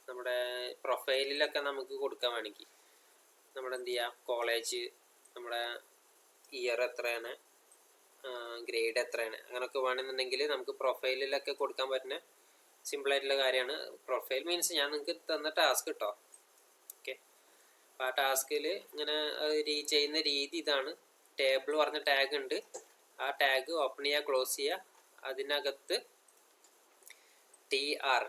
നമ്മുടെ പ്രൊഫൈലിലൊക്കെ നമുക്ക് കൊടുക്കാൻ വേണമെങ്കിൽ നമ്മുടെ എന്ത് ചെയ്യുക, കോളേജ്, നമ്മുടെ ഇയർ എത്രയാണ്, ഗ്രേഡ് എത്രയാണ്, അങ്ങനെയൊക്കെ വേണമെന്നുണ്ടെങ്കിൽ നമുക്ക് പ്രൊഫൈലിലൊക്കെ കൊടുക്കാൻ പറ്റുന്ന സിമ്പിളായിട്ടുള്ള കാര്യമാണ്. പ്രൊഫൈൽ മീൻസ് ഞാൻ നിങ്ങൾക്ക് തന്ന ടാസ്ക് കേട്ടോ. ഓക്കെ, അപ്പോൾ ആ ടാസ്കിൽ ഇങ്ങനെ ചെയ്യുന്ന രീതി ഇതാണ്. ടേബിൾ പറഞ്ഞ ടാഗ് ഉണ്ട്. ആ ടാഗ് ഓപ്പൺ ചെയ്യുക, ക്ലോസ് ചെയ്യുക. അതിനകത്ത് TR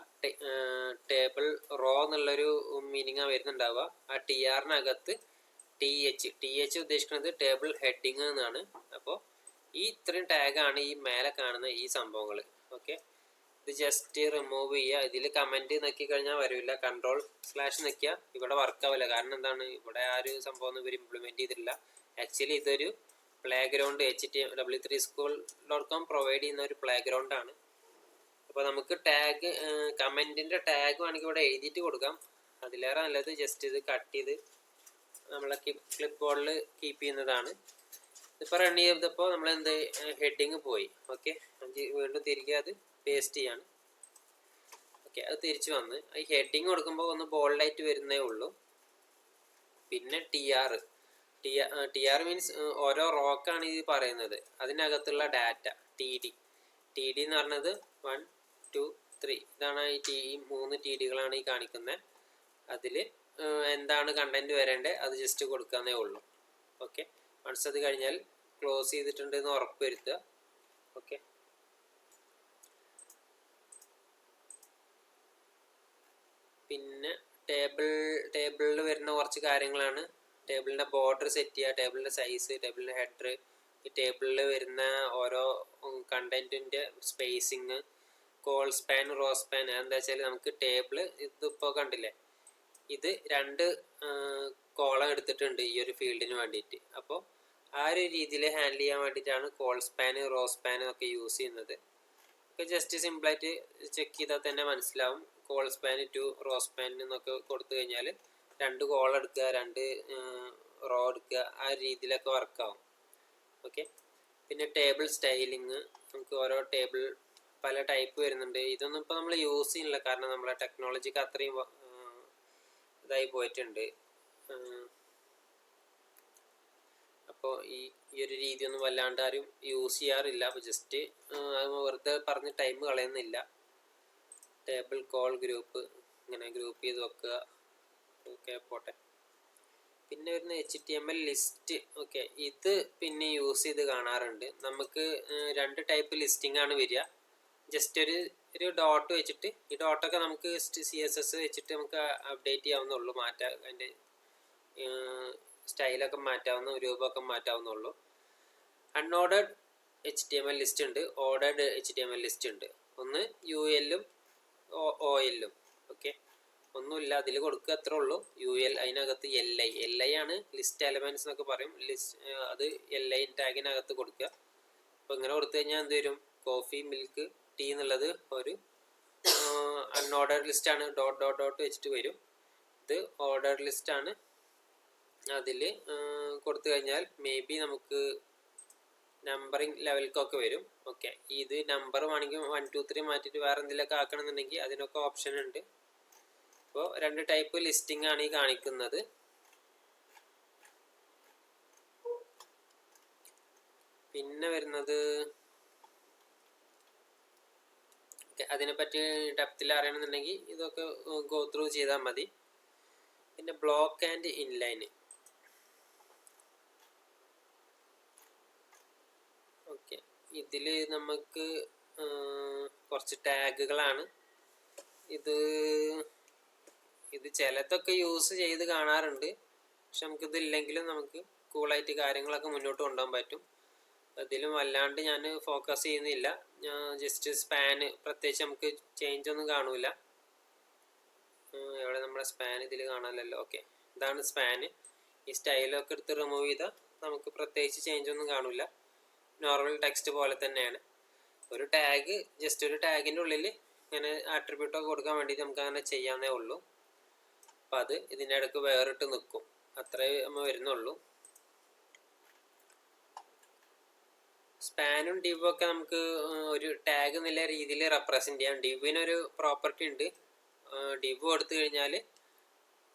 ടേബിൾ റോ എന്നുള്ളൊരു മീനിങ്ങാണ് വരുന്നുണ്ടാവുക. ആ TRനകത്ത് TH ഉദ്ദേശിക്കുന്നത് ടേബിൾ ഹെഡിങ് എന്നാണ്. അപ്പോൾ ഈ ഇത്രയും ടാഗാണ് ഈ മേലെ കാണുന്ന ഈ സംഭവങ്ങൾ. ഓക്കെ, ഇത് ജസ്റ്റ് റിമൂവ് ചെയ്യുക. ഇതിൽ കമൻറ്റ് നോക്കി കഴിഞ്ഞാൽ വരില്ല. Ctrl/ നിൽക്കുക. ഇവിടെ വർക്ക് ആവില്ല. കാരണം എന്താണ്, ഇവിടെ ആ ഒരു സംഭവം ഇവർ ഇംപ്ലിമെൻറ്റ് ചെയ്തിട്ടില്ല. ആക്ച്വലി ഇതൊരു പ്ലേ ഗ്രൗണ്ട് HTML3school.com പ്രൊവൈഡ് ചെയ്യുന്ന ഒരു പ്ലേ ഗ്രൗണ്ടാണ്. അപ്പോൾ നമുക്ക് ടാഗ് കമൻറ്റിൻ്റെ ടാഗ് വേണമെങ്കിൽ ഇവിടെ എഴുതിയിട്ട് കൊടുക്കാം. അതിലേറെ നല്ലത് ജസ്റ്റ് ഇത് കട്ട് ചെയ്ത് നമ്മളെ ക്ലിപ്പ് ബോർഡിൽ കീപ്പ് ചെയ്യുന്നതാണ്. ഇപ്പോൾ റൺ ചെയ്തപ്പോൾ നമ്മൾ ഹെഡിങ് പോയി. ഓക്കെ, വീണ്ടും തിരികെ അത് പേസ്റ്റ് ചെയ്യാണ്. ഓക്കെ, അത് തിരിച്ചു വന്ന് ഈ ഹെഡിങ് കൊടുക്കുമ്പോൾ ഒന്ന് ബോൾഡായിട്ട് വരുന്നേ ഉള്ളൂ. പിന്നെ TR മീൻസ് ഓരോ റോക്കാണ് ഇത് പറയുന്നത്. അതിനകത്തുള്ള ഡാറ്റ TD എന്ന് പറഞ്ഞത് 1 2 3 ഇതാണ്. ഈ 3 TDകളാണ് ഈ കാണിക്കുന്നത്. അതിൽ എന്താണ് കണ്ടന്റ് വരേണ്ടത് അത് ജസ്റ്റ് കൊടുക്കാന്നേ ഉള്ളൂ. ഓക്കെ, വൺസ് അത് കഴിഞ്ഞാൽ ക്ലോസ് ചെയ്തിട്ടുണ്ട് എന്ന് ഉറപ്പ് വരുത്തുക. ഓക്കെ, പിന്നെ ടേബിളിൽ വരുന്ന കുറച്ച് കാര്യങ്ങളാണ്. ടേബിളിൻ്റെ ബോർഡർ സെറ്റ് ചെയ്യുക, ടേബിളിൻ്റെ സൈസ്, ടേബിളിൻ്റെ ഹെഡർ, ഈ ടേബിളിൽ വരുന്ന ഓരോ കണ്ടന്റിൻ്റെ spacing, col span, row span. എന്താ വെച്ചാൽ നമുക്ക് ടേബിൾ ഇതിപ്പോൾ കണ്ടില്ലേ, ഇത് 2 കോളം എടുത്തിട്ടുണ്ട് ഈ ഒരു ഫീൽഡിന് വേണ്ടിയിട്ട്. അപ്പോൾ ആ ഒരു രീതിയിൽ ഹാൻഡിൽ ചെയ്യാൻ വേണ്ടിയിട്ടാണ് കോൾ സ്പാൻ, റോ സ്പാൻ ഒക്കെ യൂസ് ചെയ്യുന്നത്. ഒക്കെ ജസ്റ്റ് സിമ്പിളായിട്ട് ചെക്ക് ചെയ്താൽ തന്നെ മനസ്സിലാവും. Col span to row span എന്നൊക്കെ കൊടുത്തു കഴിഞ്ഞാൽ 2 കോൾ എടുക്കുക, 2 റോ എടുക്കുക, ആ രീതിയിലൊക്കെ വർക്കാവും. ഓക്കെ, പിന്നെ ടേബിൾ സ്റ്റൈലിങ്. നമുക്ക് ഓരോ ടേബിൾ പല ടൈപ്പ് വരുന്നുണ്ട്. ഇതൊന്നും ഇപ്പോൾ നമ്മൾ യൂസ് ചെയ്യുന്നില്ല, കാരണം നമ്മളെ ടെക്നോളജിക്ക് അത്രയും ഇതായി പോയിട്ടുണ്ട്. അപ്പോൾ ഈ ഒരു രീതിയൊന്നും വല്ലാണ്ട് ആരും യൂസ് ചെയ്യാറില്ല. അപ്പോൾ ജസ്റ്റ് വെറുതെ പറഞ്ഞ് ടൈം കളയുന്നില്ല. ടേബിൾ കോൾ ഗ്രൂപ്പ് ഇങ്ങനെ ഗ്രൂപ്പ് ചെയ്ത് വെക്കുക. ഓക്കെ, പോട്ടെ. പിന്നെ വരുന്ന HTML ലിസ്റ്റ്. ഓക്കെ, ഇത് പിന്നെ യൂസ് ചെയ്ത് കാണാറുണ്ട്. നമുക്ക് 2 ടൈപ്പ് ലിസ്റ്റിംഗ് ആണ് വരിക. ജസ്റ്റ് ഒരു ഡോട്ട് വെച്ചിട്ട്, ഈ ഡോട്ടൊക്കെ നമുക്ക് CSS വെച്ചിട്ട് നമുക്ക് അപ്ഡേറ്റ് ചെയ്യാവുന്നുള്ളൂ. അതിൻ്റെ സ്റ്റൈലൊക്കെ മാറ്റാവുന്ന, രൂപമൊക്കെ മാറ്റാവുന്നുള്ളൂ. അൺഓർഡേഡ് HTML ലിസ്റ്റ് ഉണ്ട്, ഓർഡേഡ് HTML ലിസ്റ്റ് ഉണ്ട്. ഒന്ന് UL-ഉം OL-ഉം. ഓക്കെ, ഒന്നുമില്ല, അതിൽ കൊടുക്കുക അത്രേ ഉള്ളൂ. UL, അതിനകത്ത് LI ആണ് ലിസ്റ്റ് എലമെൻറ്റ്സ് എന്നൊക്കെ പറയും. അത് LI ടാഗിനകത്ത് കൊടുക്കുക. അപ്പോൾ ഇങ്ങനെ കൊടുത്തു കഴിഞ്ഞാൽ എന്ത് വരും, കോഫി, മിൽക്ക്, ടീ എന്നുള്ളത് ഒരു അൺഓർഡേഡ് ലിസ്റ്റാണ്. ഡോട്ട് വെച്ചിട്ട് വരും. ഇത് ഓർഡേഡ് ലിസ്റ്റാണ്. അതിൽ കൊടുത്തു കഴിഞ്ഞാൽ മേ ബി നമുക്ക് നമ്പറിങ് ലെവൽക്കൊക്കെ വരും. ഓക്കെ, ഇത് നമ്പർ വേണമെങ്കിൽ 1 2 3 മാറ്റിയിട്ട് വേറെ എന്തെങ്കിലുമൊക്കെ ആക്കണമെന്നുണ്ടെങ്കിൽ അതിനൊക്കെ ഓപ്ഷൻ ഉണ്ട്. അപ്പോൾ 2 ടൈപ്പ് ലിസ്റ്റിംഗ് ആണ് ഈ കാണിക്കുന്നത്. പിന്നെ വരുന്നത് അതിനെപ്പറ്റി ഡെപ്തിൽ അറിയണമെന്നുണ്ടെങ്കിൽ ഇതൊക്കെ ഗോ ത്രൂ ചെയ്താൽ മതി. പിന്നെ ബ്ലോക്ക് ആൻഡ് ഇൻലൈൻ. ഓക്കെ, ഇതിൽ നമുക്ക് കുറച്ച് ടാഗുകളാണ്. ഇത് ചിലതൊക്കെ യൂസ് ചെയ്ത് കാണാറുണ്ട്. പക്ഷെ നമുക്കിതില്ലെങ്കിലും നമുക്ക് കൂളായിട്ട് കാര്യങ്ങളൊക്കെ മുന്നോട്ട് കൊണ്ടുപോകാൻ പറ്റും. അതിലും വല്ലാണ്ട് ഞാൻ ഫോക്കസ് ചെയ്യുന്നില്ല. ഞാൻ ജസ്റ്റ് സ്പാന് പ്രത്യേകിച്ച് നമുക്ക് ചേഞ്ച് ഒന്നും കാണൂല. എവിടെ നമ്മുടെ സ്പാൻ ഇതിൽ കാണാമല്ലോ. ഓക്കെ, ഇതാണ് സ്പാന്. ഈ സ്റ്റൈലൊക്കെ എടുത്ത് റിമൂവ് ചെയ്താൽ നമുക്ക് പ്രത്യേകിച്ച് ചേഞ്ച് ഒന്നും കാണില്ല. നോർമൽ ടെക്സ്റ്റ് പോലെ തന്നെയാണ്. ഒരു ടാഗ്, ജസ്റ്റ് ഒരു ടാഗിൻ്റെ ഉള്ളിൽ ഇങ്ങനെ ആട്രിബ്യൂട്ടൊക്കെ കൊടുക്കാൻ വേണ്ടിയിട്ട് നമുക്ക് അങ്ങനെ ചെയ്യാവുന്നേ ഉള്ളൂ. അപ്പം അത് ഇതിൻ്റെ ഇടയ്ക്ക് വേറിട്ട് നിൽക്കും, അത്രേ നമ്മൾ വരുന്നുള്ളൂ. സ്പാനും ഡിവും ഒക്കെ നമുക്ക് ഒരു ടാഗ് എന്നുള്ള രീതിയിൽ റെപ്രസെൻ്റ് ചെയ്യാം. ഡിവിനൊരു പ്രോപ്പർട്ടി ഉണ്ട്. ഡിവ് കൊടുത്തു കഴിഞ്ഞാൽ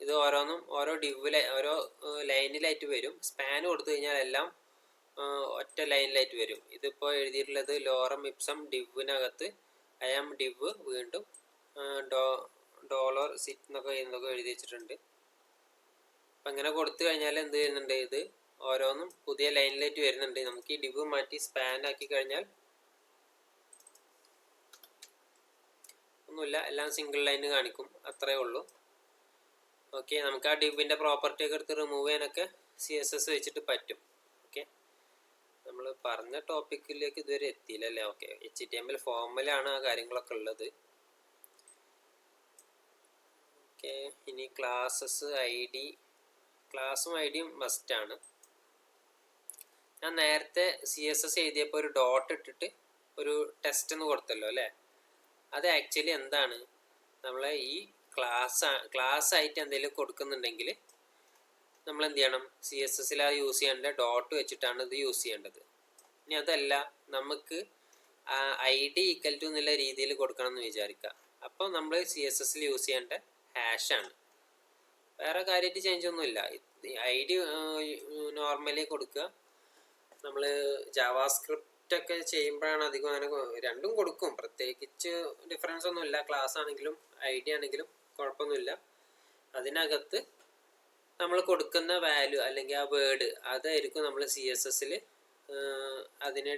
ഇത് ഓരോന്നും ഓരോ ഡിവിലെ ഓരോ ലൈനിലായിട്ട് വരും. സ്പാൻ കൊടുത്തു കഴിഞ്ഞാൽ എല്ലാം ഒറ്റ ലൈനിലായിട്ട് വരും. ഇതിപ്പോൾ എഴുതിയിട്ടുള്ളത് ലോറം ഇപ്സം ഡിവിനകത്ത് ഐ ആം ഡിവ് വീണ്ടും ഡോളർ സിറ്റ് എന്നൊക്കെ എഴുതി വെച്ചിട്ടുണ്ട്. അപ്പം അങ്ങനെ കൊടുത്തു കഴിഞ്ഞാൽ എന്ത് ചെയ്യുന്നുണ്ട്, ഇത് ഓരോന്നും പുതിയ ലൈനിലായിട്ട് വരുന്നുണ്ട്. നമുക്ക് ഈ ഡിവ് മാറ്റി സ്പാൻ ആക്കി കഴിഞ്ഞാൽ ഒന്നുമില്ല, എല്ലാം സിംഗിൾ ലൈന് കാണിക്കും. അത്രേ ഉള്ളൂ. ഓക്കെ, നമുക്ക് ആ ഡിവിൻ്റെ പ്രോപ്പർട്ടി ഒക്കെ എടുത്ത് റിമൂവ് ചെയ്യാനൊക്കെ CSS വെച്ചിട്ട് പറ്റും. ഓക്കെ, നമ്മൾ പറഞ്ഞ ടോപ്പിക്കിലേക്ക് ഇതുവരെ എത്തിയില്ലല്ലേ. ഓക്കെ, HTML ഫോർമലാണ് ആ കാര്യങ്ങളൊക്കെ ഉള്ളത്. ഓക്കെ, ഇനി ക്ലാസ്സസ് ID, ക്ലാസ്സും ഐഡിയും മസ്റ്റാണ്. ഞാൻ നേരത്തെ CSS എഴുതിയപ്പോൾ ഒരു ഡോട്ട് ഇട്ടിട്ട് ഒരു ടെസ്റ്റ് എന്ന് കൊടുത്തല്ലോ അല്ലേ. അത് ആക്ച്വലി എന്താണ്, നമ്മളെ ഈ ക്ലാസ് ആയിട്ട് എന്തെങ്കിലും കൊടുക്കുന്നുണ്ടെങ്കിൽ നമ്മൾ എന്ത് ചെയ്യണം, CSSൽ അത് യൂസ് ചെയ്യേണ്ട ഡോട്ട് വെച്ചിട്ടാണ് ഇത് യൂസ് ചെയ്യേണ്ടത്. ഇനി അതല്ല, നമുക്ക് ID ഈക്വൽ ടു എന്നുള്ള രീതിയിൽ കൊടുക്കണം എന്ന് വിചാരിക്കുക. അപ്പോൾ നമ്മൾ CSSൽ യൂസ് ചെയ്യേണ്ട ഹാഷാണ്. വേറെ കാര്യമായിട്ട് ചേഞ്ച് ഒന്നുമില്ല. ID നോർമലി കൊടുക്കുക. നമ്മൾ ജാവാസ്ക്രിപ്റ്റ് ഒക്കെ ചെയ്യുമ്പോഴാണ് അധികം അങ്ങനെ രണ്ടും കൊടുക്കും. പ്രത്യേകിച്ച് ഡിഫറൻസ് ഒന്നുമില്ല. ക്ലാസ് ആണെങ്കിലും ID ആണെങ്കിലും കുഴപ്പമൊന്നുമില്ല. അതിനകത്ത് നമ്മൾ കൊടുക്കുന്ന വാല്യൂ അല്ലെങ്കിൽ ആ വേർഡ് അതായിരിക്കും നമ്മൾ CSSൽ അതിനെ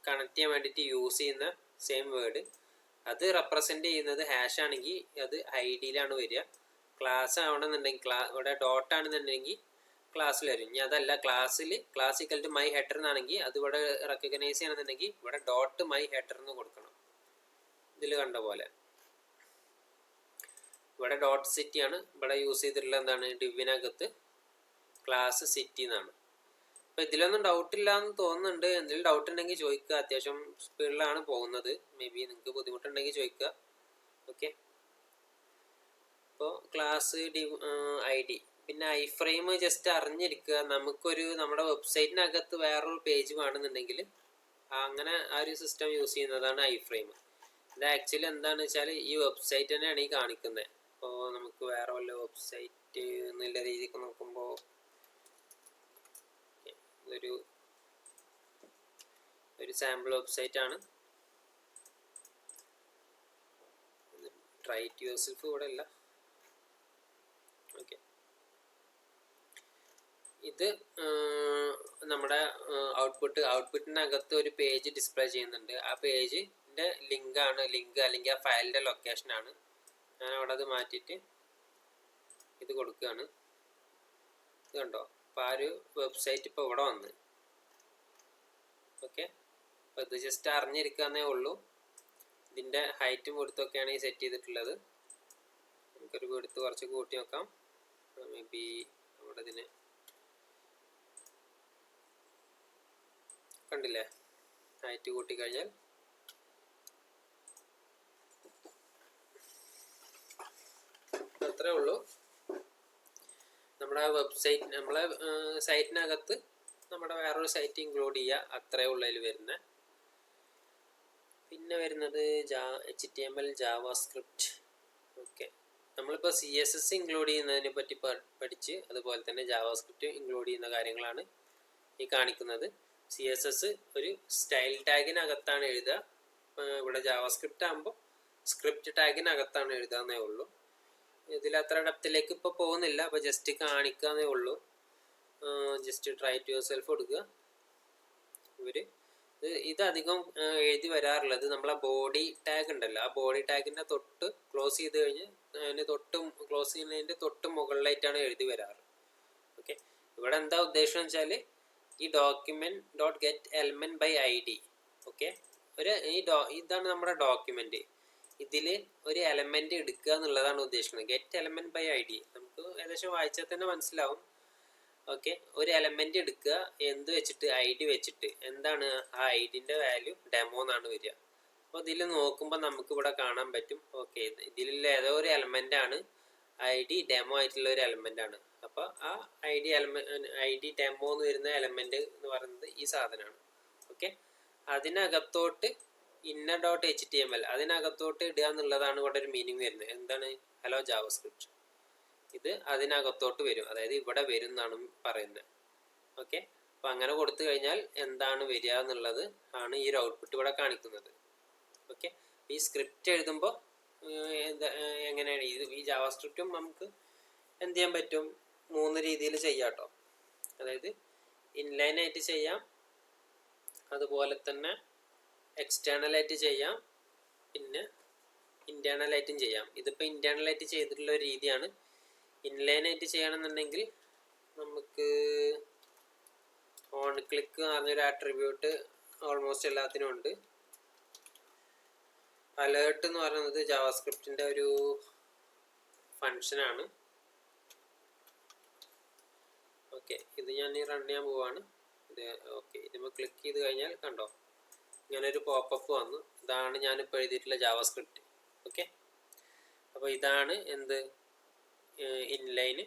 കണക്ട് ചെയ്യാൻ വേണ്ടിയിട്ട് യൂസ് ചെയ്യുന്ന സെയിം വേർഡ്. അത് റെപ്രസെൻ്റ് ചെയ്യുന്നത് ഹാഷ് ആണെങ്കിൽ അത് IDയിലാണ് വരിക. ക്ലാസ് ആവണമെന്നുണ്ടെങ്കിൽ ഇവിടെ ഡോട്ട് ആണെന്നുണ്ടെങ്കിൽ ക്ലാസ്സിൽ വരും. ഇനി അതല്ല, class equal to my header എന്നാണെങ്കിൽ അത് ഇവിടെ റെക്കഗ്നൈസ് ചെയ്യണമെന്നുണ്ടെങ്കിൽ ഇവിടെ ഡോട്ട് മൈ ഹെഡർ എന്ന് കൊടുക്കണം. ഇതിൽ കണ്ട പോലെ ഇവിടെ ഡോട്ട് സിറ്റി ആണ്. ഇവിടെ യൂസ് ചെയ്തിട്ടുള്ള എന്താണ്, ഡിവിനകത്ത് ക്ലാസ് സിറ്റി എന്നാണ്. അപ്പോൾ ഇതിലൊന്നും ഡൗട്ടില്ല എന്ന് തോന്നുന്നുണ്ട്. എന്തെങ്കിലും ഡൗട്ട് ഉണ്ടെങ്കിൽ ചോദിക്കുക. അത്യാവശ്യം സ്പീഡിലാണ് പോകുന്നത്. മേ ബി നിങ്ങൾക്ക് ബുദ്ധിമുട്ടുണ്ടെങ്കിൽ ചോദിക്കുക. ഓക്കെ, അപ്പോൾ ക്ലാസ് ID പിന്നെ iframe ജസ്റ്റ് അറിഞ്ഞിരിക്കുക. നമ്മുടെ വെബ്സൈറ്റിനകത്ത് വേറൊരു പേജ് വേണമെന്നുണ്ടെങ്കിൽ അങ്ങനെ ആ ഒരു സിസ്റ്റം യൂസ് ചെയ്യുന്നതാണ് iframe. ഇത് ആക്ച്വലി എന്താണെന്ന് വെച്ചാൽ ഈ വെബ്സൈറ്റ് തന്നെയാണ് ഈ കാണിക്കുന്നത്. അപ്പോൾ നമുക്ക് വേറെ വല്ല വെബ്സൈറ്റ് എന്നുള്ള രീതിക്ക് നോക്കുമ്പോൾ ഒരു സാമ്പിൾ വെബ്സൈറ്റ് ആണ്. ട്രൈ ടു യുവർസെൽഫ് ഇവിടെ അല്ല. ഓക്കെ, ഇത് നമ്മുടെ ഔട്ട്പുട്ടിനകത്ത് ഒരു പേജ് ഡിസ്പ്ലേ ചെയ്യുന്നുണ്ട്. ആ പേജിൻ്റെ ലിങ്ക് അല്ലെങ്കിൽ ആ ഫയലിൻ്റെ ലൊക്കേഷനാണ്. ഞാൻ അവിടെ അത് മാറ്റിയിട്ട് ഇത് കൊടുക്കുകയാണ്. ഇത് കണ്ടോ, അപ്പോൾ ആ ഒരു വെബ്സൈറ്റ് ഇപ്പോൾ ഇവിടെ വന്ന്. ഓക്കെ, അപ്പോൾ ഇത് ജസ്റ്റ് അറിഞ്ഞിരിക്കാന്നേ ഉള്ളൂ. ഇതിൻ്റെ ഹൈറ്റും കൊടുത്തൊക്കെയാണ് ഈ സെറ്റ് ചെയ്തിട്ടുള്ളത്. നമുക്കൊരു എടുത്ത് കുറച്ച് കൂട്ടി നോക്കാം. മേ ബി നമ്മുടെ ഇതിന് കണ്ടില്ലേ, ഹൈറ്റ് കൂട്ടിക്കഴിഞ്ഞാൽ അത്രേ ഉള്ളൂ. നമ്മുടെ വെബ്സൈറ്റ്, നമ്മളെ സൈറ്റിനകത്ത് നമ്മുടെ വേറൊരു സൈറ്റ് ഇൻക്ലൂഡ് ചെയ്യുക, അത്രേ ഉള്ളതിൽ വരുന്നത്. പിന്നെ വരുന്നത് HTML ജാവാസ്ക്രിപ്റ്റ്. ഓക്കെ, നമ്മളിപ്പോൾ CSS ഇൻക്ലൂഡ് ചെയ്യുന്നതിനെ പറ്റി പഠിച്ച്, അതുപോലെ തന്നെ ജാവാസ്ക്രിപ്റ്റ് ഇൻക്ലൂഡ് ചെയ്യുന്ന കാര്യങ്ങളാണ് ഈ കാണിക്കുന്നത്. CSS ഒരു സ്റ്റൈൽ ടാഗിനകത്താണ് എഴുതുക. ഇവിടെ ജാവാസ്ക്രിപ്റ്റ് ആകുമ്പോൾ സ്ക്രിപ്റ്റ് ടാഗിനകത്താണ് എഴുതാന്നേ ഉള്ളൂ. ഇതിൽ അത്ര ഡെപ്തിലേക്ക് ഇപ്പോൾ പോകുന്നില്ല. അപ്പോൾ ജസ്റ്റ് കാണിക്കാന്നേ ഉള്ളൂ. ജസ്റ്റ് ട്രൈ ടു യുവർസെൽഫ് കൊടുക്കുക. ഇതധികം എഴുതി വരാറുള്ളത് നമ്മളെ ബോഡി ടാഗ് ഉണ്ടല്ലോ, ആ ബോഡി ടാഗിൻ്റെ തൊട്ട് ക്ലോസ് ചെയ്ത് കഴിഞ്ഞ് ക്ലോസ് ചെയ്യുന്നതിൻ്റെ തൊട്ട് മുകളിലായിട്ടാണ് എഴുതി വരാറ്. ഓക്കെ, ഇവിടെ എന്താ ഉദ്ദേശം എന്ന് വെച്ചാൽ ഈ document.getElementById. ഓക്കെ, ഇതാണ് നമ്മുടെ ഡോക്യുമെന്റ്. ഇതിൽ ഒരു എലമെന്റ് എടുക്കുക എന്നുള്ളതാണ് ഉദ്ദേശിക്കുന്നത്. ഗെറ്റ് എലമെന്റ് ബൈ ID നമുക്ക് ഏകദേശം വായിച്ചാൽ തന്നെ മനസ്സിലാവും. ഓക്കെ, ഒരു എലമെന്റ് എടുക്കുക, എന്ത് വെച്ചിട്ട്, ID വെച്ചിട്ട്. എന്താണ് ആ IDന്റെ വാല്യൂ ഡെമോ എന്നാണ് വരിക. അപ്പോൾ ഇതിൽ നോക്കുമ്പോൾ നമുക്ക് ഇവിടെ കാണാൻ പറ്റും. ഓക്കെ, ഇതിലുള്ള ഏതോ ഒരു എലമെന്റ് ആണ്, ID ഡെമോ ആയിട്ടുള്ള ഒരു എലമെന്റ് ആണ്. അപ്പോൾ ആ ID ഡെമോ എന്ന് വരുന്ന എലമെന്റ് എന്ന് പറയുന്നത് ഈ സാധനമാണ്. അതിനകത്തോട്ട് ഇന്നർ ഡോട്ട് HTML അതിനകത്തോട്ട് ഇടുക എന്നുള്ളതാണ് ഇവിടെ ഒരു മീനിങ് വരുന്നത്. എന്താണ് ഹലോ ജാവാസ്ക്രിപ്റ്റ്, ഇത് അതിനകത്തോട്ട് വരും, അതായത് ഇവിടെ വരും എന്നാണ് പറയുന്നത്. ഓക്കെ, അപ്പോൾ അങ്ങനെ കൊടുത്തു കഴിഞ്ഞാൽ എന്താണ് വരിക എന്നുള്ളത് ആണ് ഈ ഒരു ഔട്ട്പുട്ട് ഇവിടെ കാണിക്കുന്നത്. ഓക്കെ, ഈ സ്ക്രിപ്റ്റ് എഴുതുമ്പോൾ എങ്ങനെയാണ് ഈ ജാവാസ്ക്രിപ്റ്റും നമുക്ക് എന്ത് ചെയ്യാൻ പറ്റും, 3 രീതിയിൽ ചെയ്യാം കേട്ടോ. അതായത് ഇൻലൈനായിട്ട് ചെയ്യാം, അതുപോലെ തന്നെ എക്സ്റ്റേണലായിട്ട് ചെയ്യാം, പിന്നെ ഇൻറ്റേർണലായിട്ടും ചെയ്യാം. ഇതിപ്പോൾ ഇൻറ്റേർണലായിട്ട് ചെയ്തിട്ടുള്ള ഒരു രീതിയാണ്. ഇൻലൈനായിട്ട് ചെയ്യണമെന്നുണ്ടെങ്കിൽ നമുക്ക് ഓൺ ക്ലിക്ക് എന്ന് പറഞ്ഞൊരു ആട്രിബ്യൂട്ട് ഓൾമോസ്റ്റ് എല്ലാത്തിനും ഉണ്ട്. അലേർട്ട് എന്ന് പറയുന്നത് ജാവാസ്ക്രിപ്റ്റിൻ്റെ ഒരു ഫങ്ഷനാണ്. ഓക്കെ, ഇത് ഞാൻ റൺ ചെയ്യാൻ പോവാണ്. ഇത് ഓക്കെ, ഇതിപ്പോൾ ക്ലിക്ക് ചെയ്ത് കഴിഞ്ഞാൽ കണ്ടോ ഇങ്ങനെ ഒരു പോപ്പപ്പ് വന്നു. ഇതാണ് ഞാനിപ്പോൾ എഴുതിയിട്ടുള്ള ജാവാസ്ക്രിപ്റ്റ്. ഓക്കെ, അപ്പോൾ ഇതാണ് എന്ത് ഇൻലൈന്,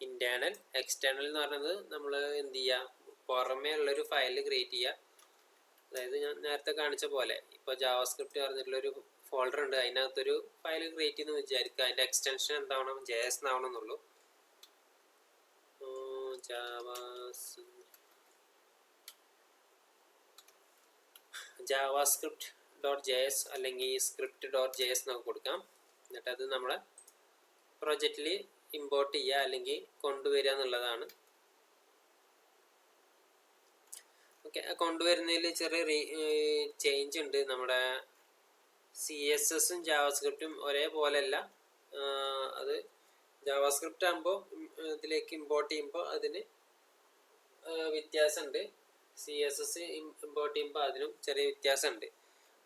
ഇൻറ്റേർണൽ. എക്സ്റ്റേണൽ എന്ന് പറയുന്നത് നമ്മൾ എന്ത് ചെയ്യുക, പുറമേ ഉള്ളൊരു ഫയൽ ക്രിയേറ്റ് ചെയ്യുക. അതായത് ഞാൻ നേരത്തെ കാണിച്ച പോലെ ഇപ്പോൾ ജാവാസ്ക്രിപ്റ്റ് പറഞ്ഞിട്ടുള്ളൊരു ഫോൾഡർ ഉണ്ട്, അതിനകത്തൊരു ഫയൽ ക്രിയേറ്റ് ചെയ്യുന്നു വിചാരിക്കുക. അതിൻ്റെ എക്സ്റ്റൻഷൻ എന്താവണം, JS എന്നാവണം എന്നുള്ളൂ. ജാവാസ്ക്രിപ്റ്റ് .js അല്ലെങ്കിൽ സ്ക്രിപ്റ്റ് .js എന്നൊക്കെ കൊടുക്കാം. എന്നിട്ട് അത് നമ്മളെ പ്രൊജക്റ്റിൽ ഇമ്പോർട്ട് ചെയ്യുക അല്ലെങ്കിൽ കൊണ്ടുവരിക എന്നുള്ളതാണ്. ഓക്കെ, കൊണ്ടുവരുന്നതിൽ ചെറിയ ചേഞ്ച് ഉണ്ട്. നമ്മുടെ CSSഉം ജാവാസ്ക്രിപ്റ്റും ഒരേപോലെയല്ല. അത് ജാവാസ്ക്രിപ്റ്റ് ആകുമ്പോൾ ഇതിലേക്ക് ഇമ്പോർട്ട് ചെയ്യുമ്പോൾ അതിന് വ്യത്യാസമുണ്ട്. CSS ഇമ്പോർട്ട് ചെയ്യുമ്പോൾ അതിനും ചെറിയ വ്യത്യാസമുണ്ട്.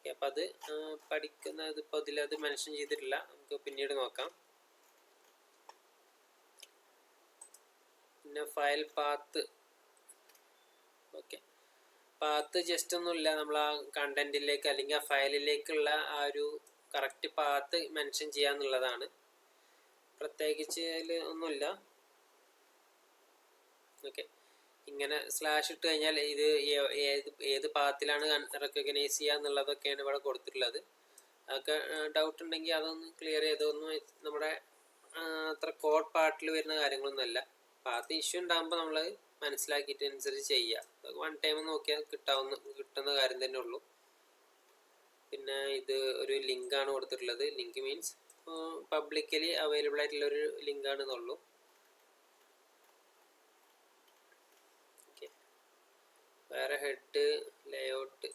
അപ്പം അത് പഠിക്കുന്നത് ഇപ്പോൾ ഇതിലത് മെൻഷൻ ചെയ്തിട്ടില്ല, നമുക്ക് പിന്നീട് നോക്കാം. പിന്നെ file path. Okay, path just ഒന്നുമില്ല, നമ്മൾ ആ കണ്ടന്റിലേക്ക് അല്ലെങ്കിൽ ആ ഫയലിലേക്കുള്ള ആ ഒരു കറക്റ്റ് പാത്ത് മെൻഷൻ ചെയ്യാന്നുള്ളതാണ്. പ്രത്യേകിച്ച് അതിൽ ഒന്നുമില്ല. ഓക്കെ, ഇങ്ങനെ സ്ലാഷ് ഇട്ട് കഴിഞ്ഞാൽ ഇത് ഏത് പാത്തിലാണ് റെക്കഗ്നൈസ് ചെയ്യുക എന്നുള്ളതൊക്കെയാണ് ഇവിടെ കൊടുത്തിട്ടുള്ളത്. അതൊക്കെ ഡൗട്ട് ഉണ്ടെങ്കിൽ അതൊന്ന് ക്ലിയർ ചെയ്തൊന്നും നമ്മുടെ അത്ര കോഡ് പാർട്ടിൽ വരുന്ന കാര്യങ്ങളൊന്നുമല്ല. പാത്ത് ഇഷ്യൂ ഉണ്ടാകുമ്പോൾ നമ്മൾ മനസ്സിലാക്കിയിട്ട് അനുസരിച്ച് ചെയ്യുക. 1 ടൈം നോക്കിയാൽ കിട്ടുന്ന കാര്യം തന്നെ ഉള്ളൂ. പിന്നെ ഇത് ഒരു ലിങ്കാണ് കൊടുത്തിട്ടുള്ളത്. ലിങ്ക് മീൻസ് പബ്ലിക്കലി അവൈലബിൾ ആയിട്ടുള്ളൊരു ലിങ്കാണെന്നുള്ളൂ. ഓക്കെ, വേറെ head layout,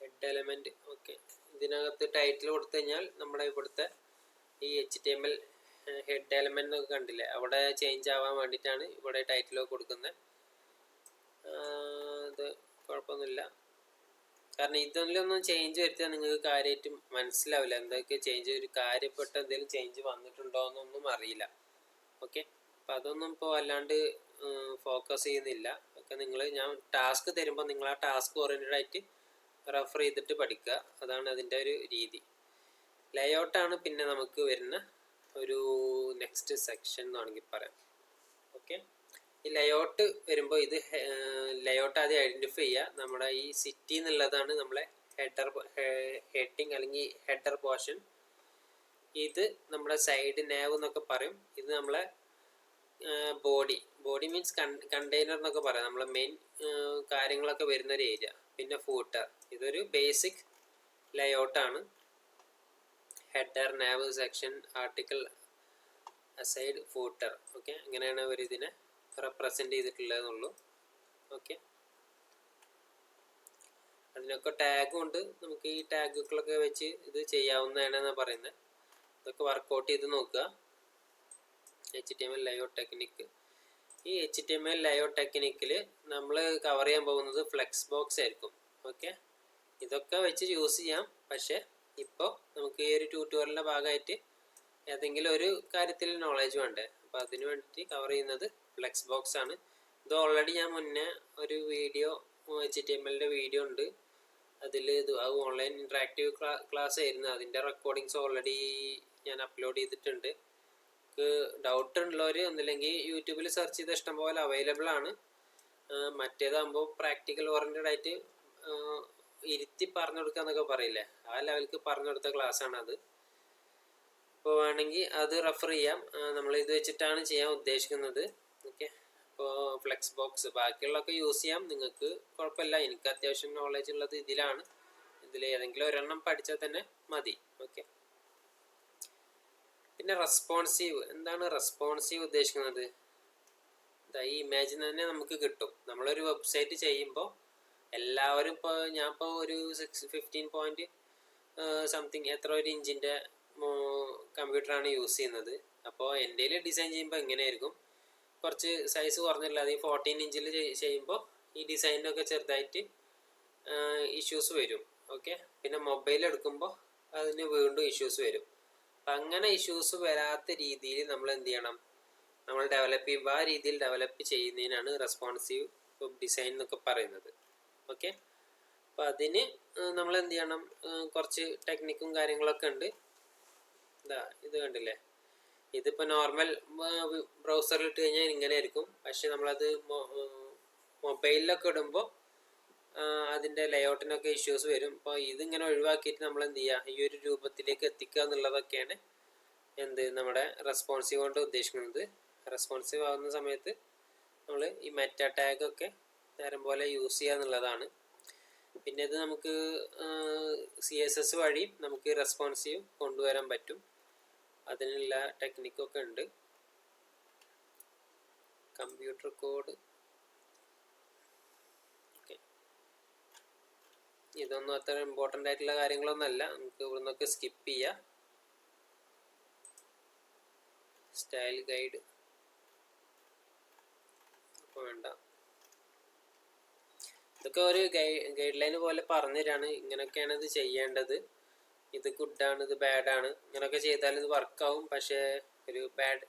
head element. Okay, ഇതിനകത്ത് ടൈറ്റിൽ കൊടുത്തു കഴിഞ്ഞാൽ നമ്മുടെ ഇവിടുത്തെ ഈ HTML ഹെഡ് എലമെന്റ് എന്നൊക്കെ കണ്ടില്ലേ, അവിടെ ചേഞ്ച് ആവാൻ വേണ്ടിയിട്ടാണ് ഇവിടെ ടൈറ്റിലൊക്കെ കൊടുക്കുന്നത്. ഇത് കുഴപ്പമൊന്നുമില്ല, കാരണം ഇതിലൊന്നും ചേഞ്ച് വരുത്തിയാൽ നിങ്ങൾക്ക് കാര്യമായിട്ട് മനസ്സിലാവില്ല. എന്തൊക്കെ ചേഞ്ച്, ഒരു കാര്യപ്പെട്ട എന്തെങ്കിലും ചേഞ്ച് വന്നിട്ടുണ്ടോ എന്നൊന്നും അറിയില്ല. ഓക്കെ, അപ്പം അതൊന്നും ഇപ്പോൾ അല്ലാണ്ട് ഫോക്കസ് ചെയ്യുന്നില്ല. ഒക്കെ ഞാൻ ടാസ്ക് തരുമ്പോൾ നിങ്ങൾ ആ ടാസ്ക് ഓറിയൻറ്റഡ് ആയിട്ട് റെഫർ ചെയ്തിട്ട് പഠിക്കുക. അതാണ് അതിൻ്റെ ഒരു രീതി. ലേഔട്ടാണ് പിന്നെ നമുക്ക് വരുന്ന ഒരു നെക്സ്റ്റ് സെക്ഷൻ എന്ന് വേണമെങ്കിൽ പറയാം. ഓക്കെ, ഈ ലേഔട്ട് വരുമ്പോൾ ഇത് ലേഔട്ട് ആദ്യം ഐഡൻറ്റിഫൈ ചെയ്യുക. നമ്മുടെ ഈ സിറ്റി എന്നുള്ളതാണ് നമ്മളെ ഹെഡിങ് അല്ലെങ്കിൽ ഹെഡർ പോർഷൻ. ഇത് നമ്മുടെ സൈഡ് നേവ് എന്നൊക്കെ പറയും. ഇത് നമ്മളെ ബോഡി മീൻസ് കണ്ടെയ്നർ എന്നൊക്കെ പറയാം, നമ്മളെ മെയിൻ കാര്യങ്ങളൊക്കെ വരുന്നൊരു ഏരിയ. പിന്നെ ഫൂട്ടർ, ഇതൊരു ബേസിക് ലേഔട്ടാണ്. ഹെഡർ, നാവ്, section, article, aside, footer. Okay, അങ്ങനെയാണ് അവർ ഇതിനെ റെപ്രസെൻ്റ് ചെയ്തിട്ടുള്ളതെന്നുള്ളൂ. ഓക്കെ, അതിനൊക്കെ ടാഗും ഉണ്ട്. നമുക്ക് ഈ ടാഗുകളൊക്കെ വെച്ച് ഇത് ചെയ്യാവുന്നതാണെന്നാണ് പറയുന്നത്. ഇതൊക്കെ വർക്കൗട്ട് ചെയ്ത് നോക്കുക. HTML layout technique. ഈ HTML ലേഔട്ട് ടെക്നിക്കിൽ നമ്മൾ കവർ ചെയ്യാൻ പോകുന്നത് ഫ്ലെക്സ് ബോക്സ് ആയിരിക്കും. ഓക്കെ, ഇതൊക്കെ വെച്ച് യൂസ് ചെയ്യാം. പക്ഷേ ഇപ്പോൾ നമുക്ക് ഈ ഒരു ട്യൂട്ടോറിയലിൻ്റെ ഭാഗമായിട്ട് ഏതെങ്കിലും ഒരു കാര്യത്തിൽ നോളേജ് വേണ്ടേ, അപ്പോൾ അതിന് വേണ്ടിയിട്ട് കവർ ചെയ്യുന്നത് ഫ്ലെക്സ് ബോക്സ് ആണ്. ഇത് ഓൾറെഡി ഞാൻ മുന്നേ ഒരു വീഡിയോ HTMLൻ്റെ വീഡിയോ ഉണ്ട്, അതിൽ ഇത് ഓൺലൈൻ ഇൻട്രാക്റ്റീവ് ക്ലാസ് ആയിരുന്നു. അതിൻ്റെ റെക്കോർഡിങ്സ് ഓൾറെഡി ഞാൻ അപ്ലോഡ് ചെയ്തിട്ടുണ്ട്. ഡൗട്ട് ഉള്ളവർ ഒന്നില്ലെങ്കിൽ യൂട്യൂബിൽ സെർച്ച് ചെയ്ത ഇഷ്ടം പോലെ അവൈലബിൾ ആണ്. മറ്റേതാകുമ്പോൾ പ്രാക്ടിക്കൽ ഓറിയൻറ്റഡ് ആയിട്ട് ഇരുത്തി പറഞ്ഞു കൊടുക്കുക എന്നൊക്കെ പറയില്ലേ, ആ ലെവലിക്ക് പറഞ്ഞു കൊടുത്ത ക്ലാസ്സാണ് അത്. അപ്പോൾ വേണമെങ്കിൽ അത് റെഫർ ചെയ്യാം. നമ്മൾ ഇത് വെച്ചിട്ടാണ് ചെയ്യാൻ ഉദ്ദേശിക്കുന്നത്. ഓക്കെ, അപ്പോൾ ഫ്ലെക്സ് ബോക്സ് ബാക്കിയുള്ളതൊക്കെ യൂസ് ചെയ്യാം, നിങ്ങൾക്ക് കുഴപ്പമില്ല. എനിക്ക് അത്യാവശ്യം നോളജ് ഉള്ളത് ഇതിലാണ്. ഇതിൽ ഏതെങ്കിലും ഒരെണ്ണം പഠിച്ചാൽ തന്നെ മതി. ഓക്കെ, പിന്നെ റെസ്പോൺസീവ്. എന്താണ് റെസ്പോൺസീവ് ഉദ്ദേശിക്കുന്നത്? ഈ ഇമേജിൽ തന്നെ നമുക്ക് കിട്ടും. നമ്മളൊരു വെബ്സൈറ്റ് ചെയ്യുമ്പോൾ എല്ലാവരും ഇപ്പോൾ ഞാനിപ്പോൾ ഒരു 15 സംതിങ് എത്ര ഒരു ഇഞ്ചിൻ്റെ കമ്പ്യൂട്ടറാണ് യൂസ് ചെയ്യുന്നത്. അപ്പോൾ എൻ്റെ ഡിസൈൻ ചെയ്യുമ്പോൾ എങ്ങനെയായിരിക്കും, കുറച്ച് സൈസ് കുറഞ്ഞില്ലാതെ ഈ 14 ഇഞ്ചിൽ ചെയ്യുമ്പോൾ ഈ ഡിസൈനൊക്കെ ചെറുതായിട്ട് ഇഷ്യൂസ് വരും. ഓക്കെ, പിന്നെ മൊബൈൽ എടുക്കുമ്പോൾ അതിന് വീണ്ടും ഇഷ്യൂസ് വരും. അപ്പം അങ്ങനെ ഇഷ്യൂസ് വരാത്ത രീതിയിൽ നമ്മൾ എന്ത് ചെയ്യണം, നമ്മൾ ഡെവലപ്പ് ചെയ്യുമ്പോൾ ആ രീതിയിൽ ഡെവലപ്പ് ചെയ്യുന്നതിനാണ് റെസ്പോൺസീവ് ഡിസൈൻ എന്നൊക്കെ പറയുന്നത്. ഓക്കെ, അപ്പോൾ അതിന് നമ്മൾ എന്ത് ചെയ്യണം, കുറച്ച് ടെക്നിക്കും കാര്യങ്ങളൊക്കെ ഉണ്ട്. ഇത് കണ്ടില്ലേ, ഇതിപ്പോൾ നോർമൽ ബ്രൗസറിൽ ഇട്ട് കഴിഞ്ഞാൽ ഇങ്ങനെ ആയിരിക്കും. പക്ഷെ നമ്മളത് മൊബൈലിലൊക്കെ ഇടുമ്പോൾ അതിൻ്റെ ലേഔട്ടിനൊക്കെ ഇഷ്യൂസ് വരും. അപ്പോൾ ഇതിങ്ങനെ ഒഴിവാക്കിയിട്ട് നമ്മൾ എന്ത് ചെയ്യുക, ഈ ഒരു രൂപത്തിലേക്ക് എത്തിക്കുക എന്നുള്ളതൊക്കെയാണ് നമ്മുടെ റെസ്പോൺസീവ് കൊണ്ട് ഉദ്ദേശിക്കുന്നത്. റെസ്പോൺസീവ് ആകുന്ന സമയത്ത് നമ്മൾ ഈ മെറ്റാ ടാഗൊക്കെ നേരം പോലെ യൂസ് ചെയ്യുക എന്നുള്ളതാണ്. പിന്നെ ഇത് നമുക്ക് CSS വഴി നമുക്ക് റെസ്പോൺസീവ് കൊണ്ടുവരാൻ പറ്റും. അതിനുള്ള ടെക്നിക്കൊക്കെ ഉണ്ട്. കമ്പ്യൂട്ടർ കോഡ്, ഓക്കെ, ഇതൊന്നും അത്ര ഇമ്പോർട്ടൻ്റ് ആയിട്ടുള്ള കാര്യങ്ങളൊന്നുമല്ല, നമുക്ക് ഇവിടുന്നൊക്കെ സ്കിപ്പ് ചെയ്യാം. സ്റ്റൈൽ ഗൈഡ് വേണ്ട, ഇതൊക്കെ ഒരു ഗൈഡ് ലൈൻ പോലെ പറഞ്ഞുതരാണ്. ഇങ്ങനെയൊക്കെയാണ് ഇത് ചെയ്യേണ്ടത്, ഇത് ഗുഡാണ്, ഇത് ബാഡാണ്, ഇങ്ങനെയൊക്കെ ചെയ്താൽ ഇത് വർക്കാവും. പക്ഷേ ഒരു ബാഡ്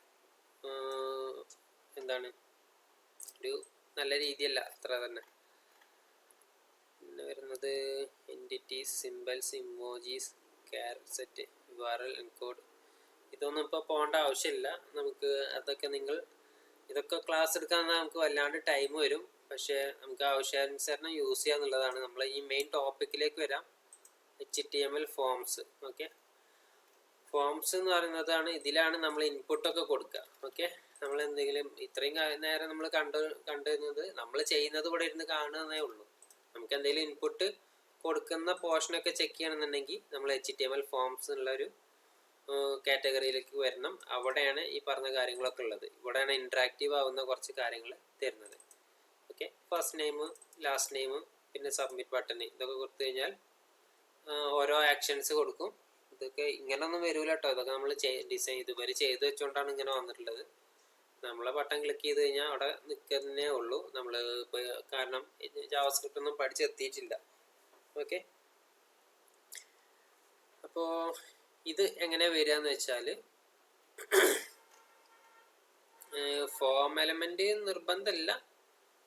ഒരു നല്ല രീതിയല്ല അത്ര തന്നെ. പിന്നെ വരുന്നത് entities, symbols, emojis, character set, URL encode. ഇതൊന്നും ഇപ്പോൾ പോകേണ്ട ആവശ്യമില്ല. നമുക്ക് അതൊക്കെ ഇതൊക്കെ ക്ലാസ് എടുക്കാൻ നമുക്ക് വല്ലാണ്ട് ടൈം വരും. പക്ഷേ നമുക്ക് ആവശ്യാനുസരണം യൂസ് ചെയ്യുക എന്നുള്ളതാണ്. നമ്മൾ ഈ മെയിൻ ടോപ്പിക്കിലേക്ക് വരാം, HTML ഫോംസ്. ഓക്കെ, ഫോംസ് എന്ന് പറയുന്നതാണ്, ഇതിലാണ് നമ്മൾ ഇൻപുട്ടൊക്കെ കൊടുക്കുക. ഓക്കെ, നമ്മൾ എന്തെങ്കിലും ഇത്രയും നേരം നമ്മൾ കണ്ടിരുന്നത് നമ്മൾ ചെയ്യുന്നത് ഇവിടെ ഇരുന്ന് കാണുന്നതേ ഉള്ളൂ. നമുക്ക് എന്തെങ്കിലും ഇൻപുട്ട് കൊടുക്കുന്ന പോർഷനൊക്കെ ചെക്ക് ചെയ്യണമെന്നുണ്ടെങ്കിൽ നമ്മൾ HTML ഫോംസ് എന്നുള്ളൊരു കാറ്റഗറിയിലേക്ക് വരണം. അവിടെയാണ് ഈ പറഞ്ഞ കാര്യങ്ങളൊക്കെ ഉള്ളത്. ഇവിടെയാണ് ഇൻട്രാക്റ്റീവ് ആവുന്ന കുറച്ച് കാര്യങ്ങൾ തരുന്നത്. Okay, first name, last name, പിന്നെ സബ്മിറ്റ് ബട്ടൺ, ഇതൊക്കെ കൊടുത്തു കഴിഞ്ഞാൽ ഓരോ ആക്ഷൻസ് കൊടുക്കും. ഇതൊക്കെ ഇങ്ങനെയൊന്നും വരില്ല കേട്ടോ, ഇതൊക്കെ നമ്മൾ ഡിസൈൻ ഇതുവരെ ചെയ്ത് വെച്ചുകൊണ്ടാണ് ഇങ്ങനെ വന്നിട്ടുള്ളത്. നമ്മളെ ബട്ടൺ ക്ലിക്ക് ചെയ്ത് കഴിഞ്ഞാൽ അവിടെ നിൽക്കുന്നേ ഉള്ളൂ. നമ്മൾ ഇപ്പോൾ കാരണം ജാവാസ്ക്രിപ്റ്റ് ഒന്നും പഠിച്ചെത്തിയിട്ടില്ല. ഓക്കെ, അപ്പോൾ ഇത് എങ്ങനെ വരിക എന്ന് വെച്ചാൽ, ഫോം എലമെന്റ് നിർബന്ധമല്ല,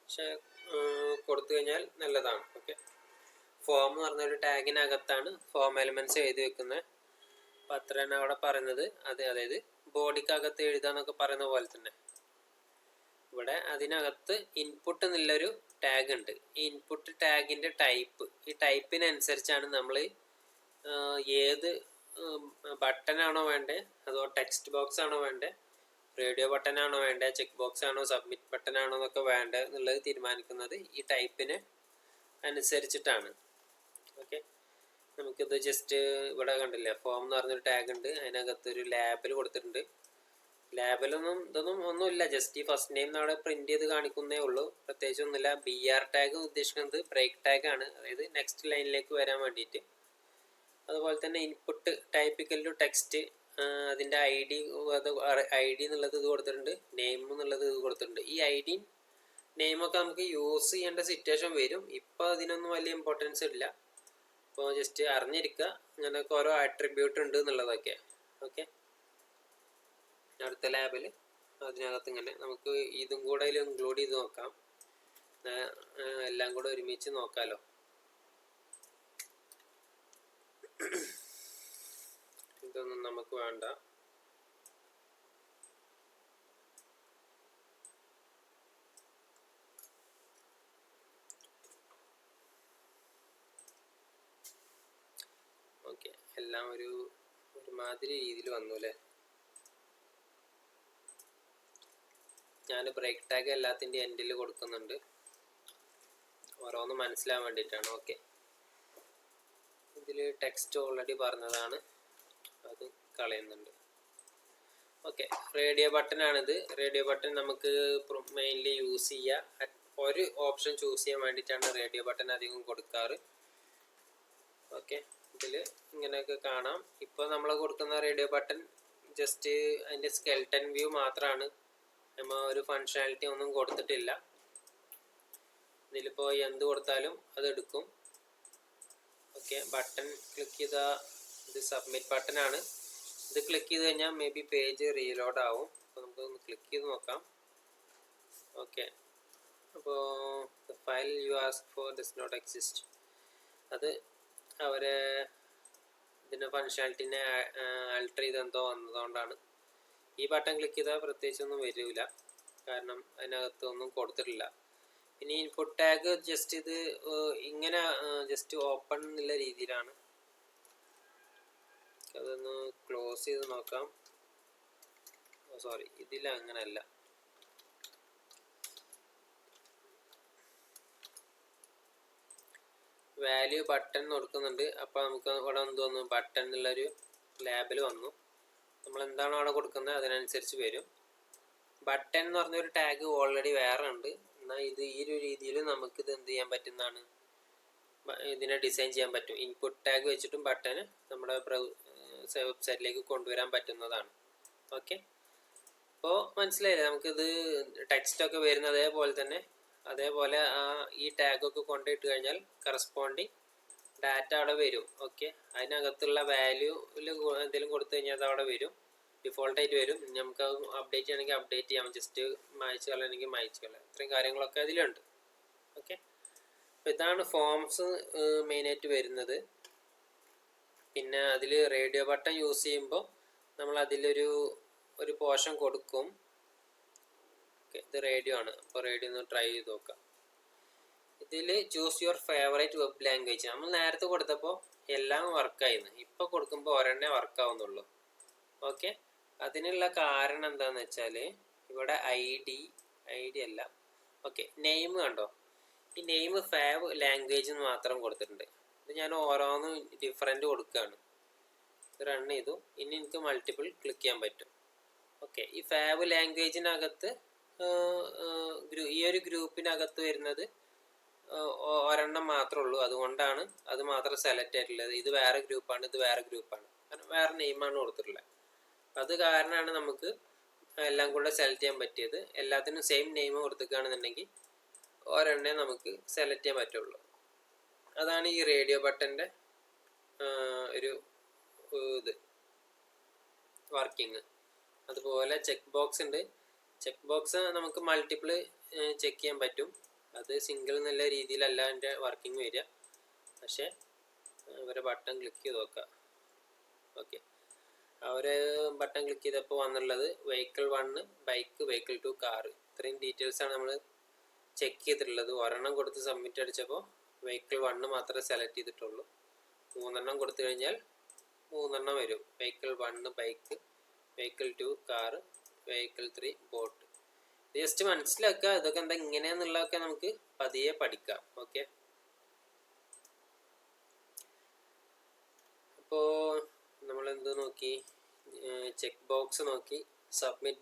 പക്ഷെ കൊടുത്തു കഴിഞ്ഞാൽ നല്ലതാണ്. ഓക്കെ, ഫോം എന്ന് പറഞ്ഞൊരു ടാഗിനകത്താണ് ഫോം എലമെന്റ്സ് എഴുതി വെക്കുന്നത്. അപ്പം അത്രയാണ് അവിടെ പറയുന്നത്. അതായത് ബോഡിക്കകത്ത് എഴുതാന്നൊക്കെ പറയുന്ന പോലെ തന്നെ ഇവിടെ അതിനകത്ത് ഇൻപുട്ട് എന്നുള്ളൊരു ടാഗ് ഉണ്ട്. ഈ ഇൻപുട്ട് ടാഗിൻ്റെ ടൈപ്പ്, ഈ ടൈപ്പിനനുസരിച്ചാണ് നമ്മൾ ഏത് ബട്ടനാണോ വേണ്ടത്, അതോ ടെക്സ്റ്റ് ബോക്സ് ആണോ വേണ്ടത്, റേഡിയോ ബട്ടനാണോ വേണ്ടത്, ചെക്ക് ബോക്സ് ആണോ, സബ്മിറ്റ് ബട്ടൺ ആണോ എന്നൊക്കെ വേണ്ടത് എന്നുള്ളത് തീരുമാനിക്കുന്നത് ഈ ടൈപ്പിന് അനുസരിച്ചിട്ടാണ്. ഓക്കെ, നമുക്കിത് ജസ്റ്റ് ഇവിടെ കണ്ടില്ലേ, ഫോം എന്ന് പറഞ്ഞൊരു ടാഗ് ഉണ്ട്, അതിനകത്തൊരു ലാബിൽ കൊടുത്തിട്ടുണ്ട്. ഇതൊന്നും ഒന്നുമില്ല, ജസ്റ്റ് ഈ ഫസ്റ്റ് നെയിം അവിടെ പ്രിന്റ് ചെയ്ത് കാണിക്കുന്നേ ഉള്ളൂ, പ്രത്യേകിച്ച് ഒന്നുമില്ല. BR ടാഗ് ഉദ്ദേശിക്കുന്നത് ബ്രേക്ക് ടാഗ് ആണ്, അതായത് നെക്സ്റ്റ് ലൈനിലേക്ക് വരാൻ വേണ്ടിയിട്ട്. അതുപോലെ തന്നെ ഇൻപുട്ട് ടൈപ്പിക്കൽ ടു ടെക്സ്റ്റ്, അതിൻ്റെ ID എന്നുള്ളത് ഇത് കൊടുത്തിട്ടുണ്ട്, നെയിം എന്നുള്ളത് ഇത് കൊടുത്തിട്ടുണ്ട്. ഈ ID നെയിമൊക്കെ നമുക്ക് യൂസ് ചെയ്യേണ്ട സിറ്റുവേഷൻ വരും. ഇപ്പോൾ അതിനൊന്നും വലിയ ഇമ്പോർട്ടൻസ് ഇല്ല. അപ്പോൾ ജസ്റ്റ് അറിഞ്ഞിരിക്കുക ഇങ്ങനെയൊക്കെ ഓരോ ആട്രിബ്യൂട്ട് ഉണ്ട് എന്നുള്ളതൊക്കെ. ഓക്കെ, അടുത്ത ലാബിൽ അതിനകത്ത് ഇങ്ങനെ നമുക്ക് ഇതും കൂടെ അതിൽ ഇൻക്ലൂഡ് ചെയ്ത് നോക്കാം. എല്ലാം കൂടെ ഒരുമിച്ച് നോക്കാമല്ലോ. ഇതൊന്നും നമുക്ക് വേണ്ട. എല്ലാം ഒരുമാതിരി രീതിയിൽ വന്നു അല്ലേ. ഞാൻ ബ്രേക്ക് ടാഗ് എല്ലാത്തിൻ്റെ എൻഡിൽ കൊടുക്കുന്നുണ്ട്, ഓരോന്ന് മനസ്സിലാൻ വേണ്ടിയിട്ടാണ്. ഓക്കെ, ഇതിൽ ടെക്സ്റ്റ് ഓൾറെഡി പറഞ്ഞതാണ്, അത് കളയുന്നുണ്ട്. ഓക്കെ, റേഡിയോ ബട്ടനാണിത്. റേഡിയോ ബട്ടൺ നമുക്ക് മെയിൻലി യൂസ് ചെയ്യുക, ഒരു ഓപ്ഷൻ ചൂസ് ചെയ്യാൻ വേണ്ടിയിട്ടാണ് റേഡിയോ ബട്ടൺ അധികം കൊടുക്കാറ്. ഓക്കെ, ഇതിൽ ഇങ്ങനെയൊക്കെ കാണാം. ഇപ്പോൾ നമ്മൾ കൊടുക്കുന്ന റേഡിയോ ബട്ടൺ ജസ്റ്റ് അതിൻ്റെ സ്കെൽട്ടൻ വ്യൂ മാത്രമാണ്, നമ്മൾ ഒരു ഫങ്ഷനാലിറ്റി ഒന്നും കൊടുത്തിട്ടില്ല. ഇതിലിപ്പോൾ എന്ത് കൊടുത്താലും അത് എടുക്കും. ഓക്കെ, ബട്ടൺ ക്ലിക്ക് ചെയ്താൽ ഇത് സബ്മിറ്റ് ബട്ടനാണ്. ഇത് ക്ലിക്ക് ചെയ്ത് കഴിഞ്ഞാൽ മേ ബി പേജ് റീലോഡ് ആവും. അപ്പോൾ നമുക്കൊന്ന് ക്ലിക്ക് ചെയ്ത് നോക്കാം. ഓക്കെ, അപ്പോൾ the file you ask for does not exist, അത് അവരെ ഇതിൻ്റെ ഫങ്ഷനാലിറ്റിനെ ആൾട്ടർ ചെയ്തെന്തോ വന്നതുകൊണ്ടാണ്. ഈ ബട്ടൺ ക്ലിക്ക് ചെയ്താൽ പ്രത്യേകിച്ചൊന്നും വരില്ല, കാരണം അതിനകത്തൊന്നും കൊടുത്തിട്ടില്ല. ഇനി ഇൻപുട്ട് ടാഗ് ജസ്റ്റ് ഇത് ഇങ്ങനെ ജസ്റ്റ് ഓപ്പൺ എന്നുള്ള രീതിയിലാണ്. അതൊന്ന് ക്ലോസ് ചെയ്ത് നോക്കാം. സോറി, ഇതിൽ അങ്ങനെയല്ല. വാല്യൂ ബട്ടൺ കൊടുക്കുന്നുണ്ട്. അപ്പോൾ നമുക്ക് ഇവിടെ എന്ത് വന്നു, ബട്ടൺ എന്നുള്ളൊരു ലേബൽ വന്നു. നമ്മൾ എന്താണോ അവിടെ കൊടുക്കുന്നത് അതിനനുസരിച്ച് വരും. ബട്ടൺ എന്ന് പറഞ്ഞൊരു ടാഗ് ഓൾറെഡി വേറെ ഉണ്ട്. എന്നാൽ ഇത് ഈ ഒരു രീതിയിൽ നമുക്കിത് എന്ത് ചെയ്യാൻ പറ്റുന്നതാണ്, ഇതിനെ ഡിസൈൻ ചെയ്യാൻ പറ്റും. ഇൻപുട്ട് ടാഗ് വെച്ചിട്ടും ബട്ടൺ നമ്മുടെ വെബ്സൈറ്റിലേക്ക് കൊണ്ടുവരാൻ പറ്റുന്നതാണ്. ഓക്കെ, അപ്പോൾ മനസ്സിലായില്ലേ, നമുക്കിത് ടെക്സ്റ്റൊക്കെ വരുന്ന അതേപോലെ ഈ ടാഗൊക്കെ കൊണ്ടിട്ട് കഴിഞ്ഞാൽ കറസ്പോണ്ടിങ് ഡാറ്റ അവിടെ വരും. ഓക്കെ, അതിനകത്തുള്ള വാല്യൂവിൽ എന്തെങ്കിലും കൊടുത്തു കഴിഞ്ഞാൽ അത് അവിടെ വരും, ഡിഫോൾട്ടായിട്ട് വരും. നമുക്ക് അപ്ഡേറ്റ് ചെയ്യണമെങ്കിൽ അപ്ഡേറ്റ് ചെയ്യാം, ജസ്റ്റ് മായ്ച്ച് കളയണമെങ്കിൽ മായ്ച്ച് കളയാം. ഇത്രയും കാര്യങ്ങളൊക്കെ അതിലുണ്ട്. ഓക്കെ, അപ്പോൾ ഇതാണ് ഫോംസ് മെയിനായിട്ട് വരുന്നത്. പിന്നെ അതിൽ റേഡിയോ ബട്ടൺ യൂസ് ചെയ്യുമ്പോൾ നമ്മൾ അതിലൊരു പോർഷൻ കൊടുക്കും. ഓക്കെ, ഇത് റേഡിയോ ആണ്. അപ്പോൾ റേഡിയോ ഒന്ന് ട്രൈ ചെയ്ത് നോക്കാം. ഇതിൽ choose your favourite web language നമ്മൾ നേരത്തെ കൊടുത്തപ്പോൾ എല്ലാം വർക്കായിരുന്നു, ഇപ്പോൾ കൊടുക്കുമ്പോൾ ഒരെണ്ണേ വർക്കാവുന്നുള്ളൂ. ഓക്കെ, അതിനുള്ള കാരണം എന്താണെന്ന് വെച്ചാൽ ഇവിടെ ഐ ഡി അല്ല. ഓക്കെ, നെയിം കണ്ടോ, ഈ നെയിം ഫേവ് ലാംഗ്വേജ് എന്ന് മാത്രം കൊടുത്തിട്ടുണ്ട്. ഇത് ഞാൻ ഓരോന്നും ഡിഫറെൻ്റ് കൊടുക്കുകയാണ്. റൺ ചെയ്തു. ഇനി എനിക്ക് മൾട്ടിപ്പിൾ ക്ലിക്ക് ചെയ്യാൻ പറ്റും. ഓക്കെ, ഈ ഫേവ് ലാംഗ്വേജിനകത്ത് ഈ ഒരു ഗ്രൂപ്പിനകത്ത് വരുന്നത് ഒരെണ്ണം മാത്രമേ ഉള്ളൂ, അതുകൊണ്ടാണ് അത് മാത്രം സെലക്ട് ആയിട്ടുള്ളത്. ഇത് വേറെ ഗ്രൂപ്പാണ്, ഇത് വേറെ ഗ്രൂപ്പാണ്, കാരണം വേറെ നെയിമാണ് കൊടുത്തിട്ടുള്ളത്. അത് കാരണമാണ് നമുക്ക് എല്ലാം കൂടെ സെലക്ട് ചെയ്യാൻ പറ്റിയത്. എല്ലാത്തിനും സെയിം നെയിം കൊടുക്കുകയാണെന്നുണ്ടെങ്കിൽ ഒരെണ്ണേ നമുക്ക് സെലക്ട് ചെയ്യാൻ പറ്റുള്ളൂ. അതാണ് ഈ റേഡിയോ ബട്ടൻ്റെ ഒരു ഇത് വർക്കിംഗ്. അതുപോലെ ചെക്ക് ബോക്സ് ഉണ്ട്. ചെക്ക് ബോക്സ് നമുക്ക് മൾട്ടിപ്പിൾ ചെക്ക് ചെയ്യാൻ പറ്റും. അത് സിംഗിൾ എന്നുള്ള രീതിയിലല്ല എൻ്റെ വർക്കിംഗ് വരിക. പക്ഷേ അവരെ ബട്ടൺ ക്ലിക്ക് ചെയ്ത് നോക്കാം. ഓക്കെ, അവർ ബട്ടൺ ക്ലിക്ക് ചെയ്തപ്പോൾ വന്നുള്ളത് വെഹിക്കിൾ 1 ബൈക്ക്, വെഹിക്കിൾ 2 കാറ്. ഇത്രയും ഡീറ്റെയിൽസാണ് നമ്മൾ ചെക്ക് ചെയ്തിട്ടുള്ളത്. ഒരെണ്ണം കൊടുത്ത് സബ്മിറ്റ് അടിച്ചപ്പോൾ വെഹിക്കിൾ 1 മാത്രമേ സെലക്ട് ചെയ്തിട്ടുള്ളൂ. 3 കൊടുത്തു കഴിഞ്ഞാൽ 3 വരും. Vehicle 1 bike, vehicle 2 car, vehicle 3 boat. Just മനസ്സിലാക്കുക, ഇതൊക്കെ എന്താ ഇങ്ങനെയാന്നുള്ളതൊക്കെ നമുക്ക് പതിയെ പഠിക്കാം. ഓക്കെ, അപ്പോൾ നമ്മൾ എന്ത് നോക്കി, ചെക്ക് ബോക്സ് നോക്കി, സബ്മിറ്റ്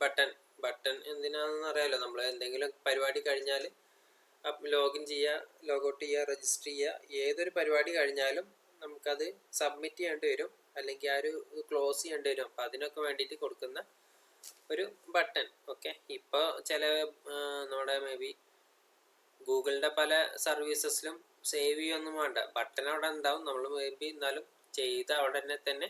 ബട്ടൺ എന്തിനാണെന്ന് അറിയാലോ. നമ്മൾ എന്തെങ്കിലും പരിപാടി കഴിഞ്ഞാൽ ലോഗിൻ ചെയ്യുക, ലോഗൗട്ട് ചെയ്യുക, രജിസ്റ്റർ ചെയ്യുക, ഏതൊരു പരിപാടി കഴിഞ്ഞാലും നമുക്കത് സബ്മിറ്റ് ചെയ്യേണ്ടി വരും, അല്ലെങ്കിൽ ആ ഒരു ക്ലോസ് ചെയ്യേണ്ടി വരും. അപ്പോൾ അതിനൊക്കെ വേണ്ടിയിട്ട് കൊടുക്കുന്ന ഒരു ബട്ടൺ. ഓക്കെ, ഇപ്പോൾ ചില നമ്മുടെ മേ ബി ഗൂഗിളിൻ്റെ പല സർവീസസിലും സേവ് ചെയ്യൊന്നും വേണ്ട, ബട്ടൺ അവിടെ ഉണ്ടാവും. നമ്മൾ മേ ബി എന്നാലും ചെയ്ത ഉടനെ തന്നെ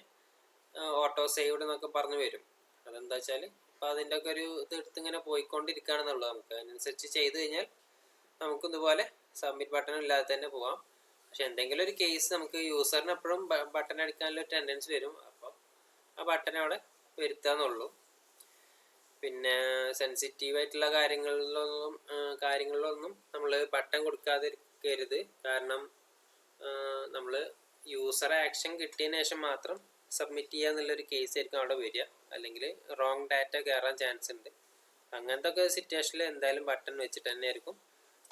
ഓട്ടോ സേവ്ഡ് എന്നൊക്കെ പറഞ്ഞു വരും. അതെന്താ വെച്ചാൽ ഇപ്പോൾ അതിൻ്റെ ഒക്കെ ഒരു ഇത് എടുത്തിങ്ങനെ പോയിക്കൊണ്ടിരിക്കുകയാണെന്നുള്ളത്. നമുക്ക് അതിനനുസരിച്ച് ചെയ്ത് കഴിഞ്ഞാൽ നമുക്കും ഇതുപോലെ സബ്മിറ്റ് ബട്ടൺ ഇല്ലാതെ തന്നെ പോവാം. പക്ഷെ എന്തെങ്കിലും ഒരു കേസ് നമുക്ക് യൂസറിന് എപ്പോഴും ബട്ടൺ അടിക്കാനുള്ള ടെൻഡൻസി വരും. അപ്പോൾ ആ ബട്ടൺ അവിടെ വരുത്താന്നുള്ളൂ. പിന്നെ സെൻസിറ്റീവായിട്ടുള്ള കാര്യങ്ങളിലൊന്നും നമ്മൾ ബട്ടൺ കൊടുക്കാതിരിക്കരുത്. കാരണം നമ്മൾ യൂസർ ആക്ഷൻ കിട്ടിയതിന് ശേഷം മാത്രം സബ്മിറ്റ് ചെയ്യുക എന്നുള്ളൊരു കേസ് ആയിരിക്കും അവിടെ വരിക. അല്ലെങ്കിൽ റോങ് ഡാറ്റ കയറാൻ ചാൻസ് ഉണ്ട്. അങ്ങനത്തെ ഒക്കെ സിറ്റുവേഷനിൽ എന്തായാലും ബട്ടൺ വെച്ചിട്ട് തന്നെ ആയിരിക്കും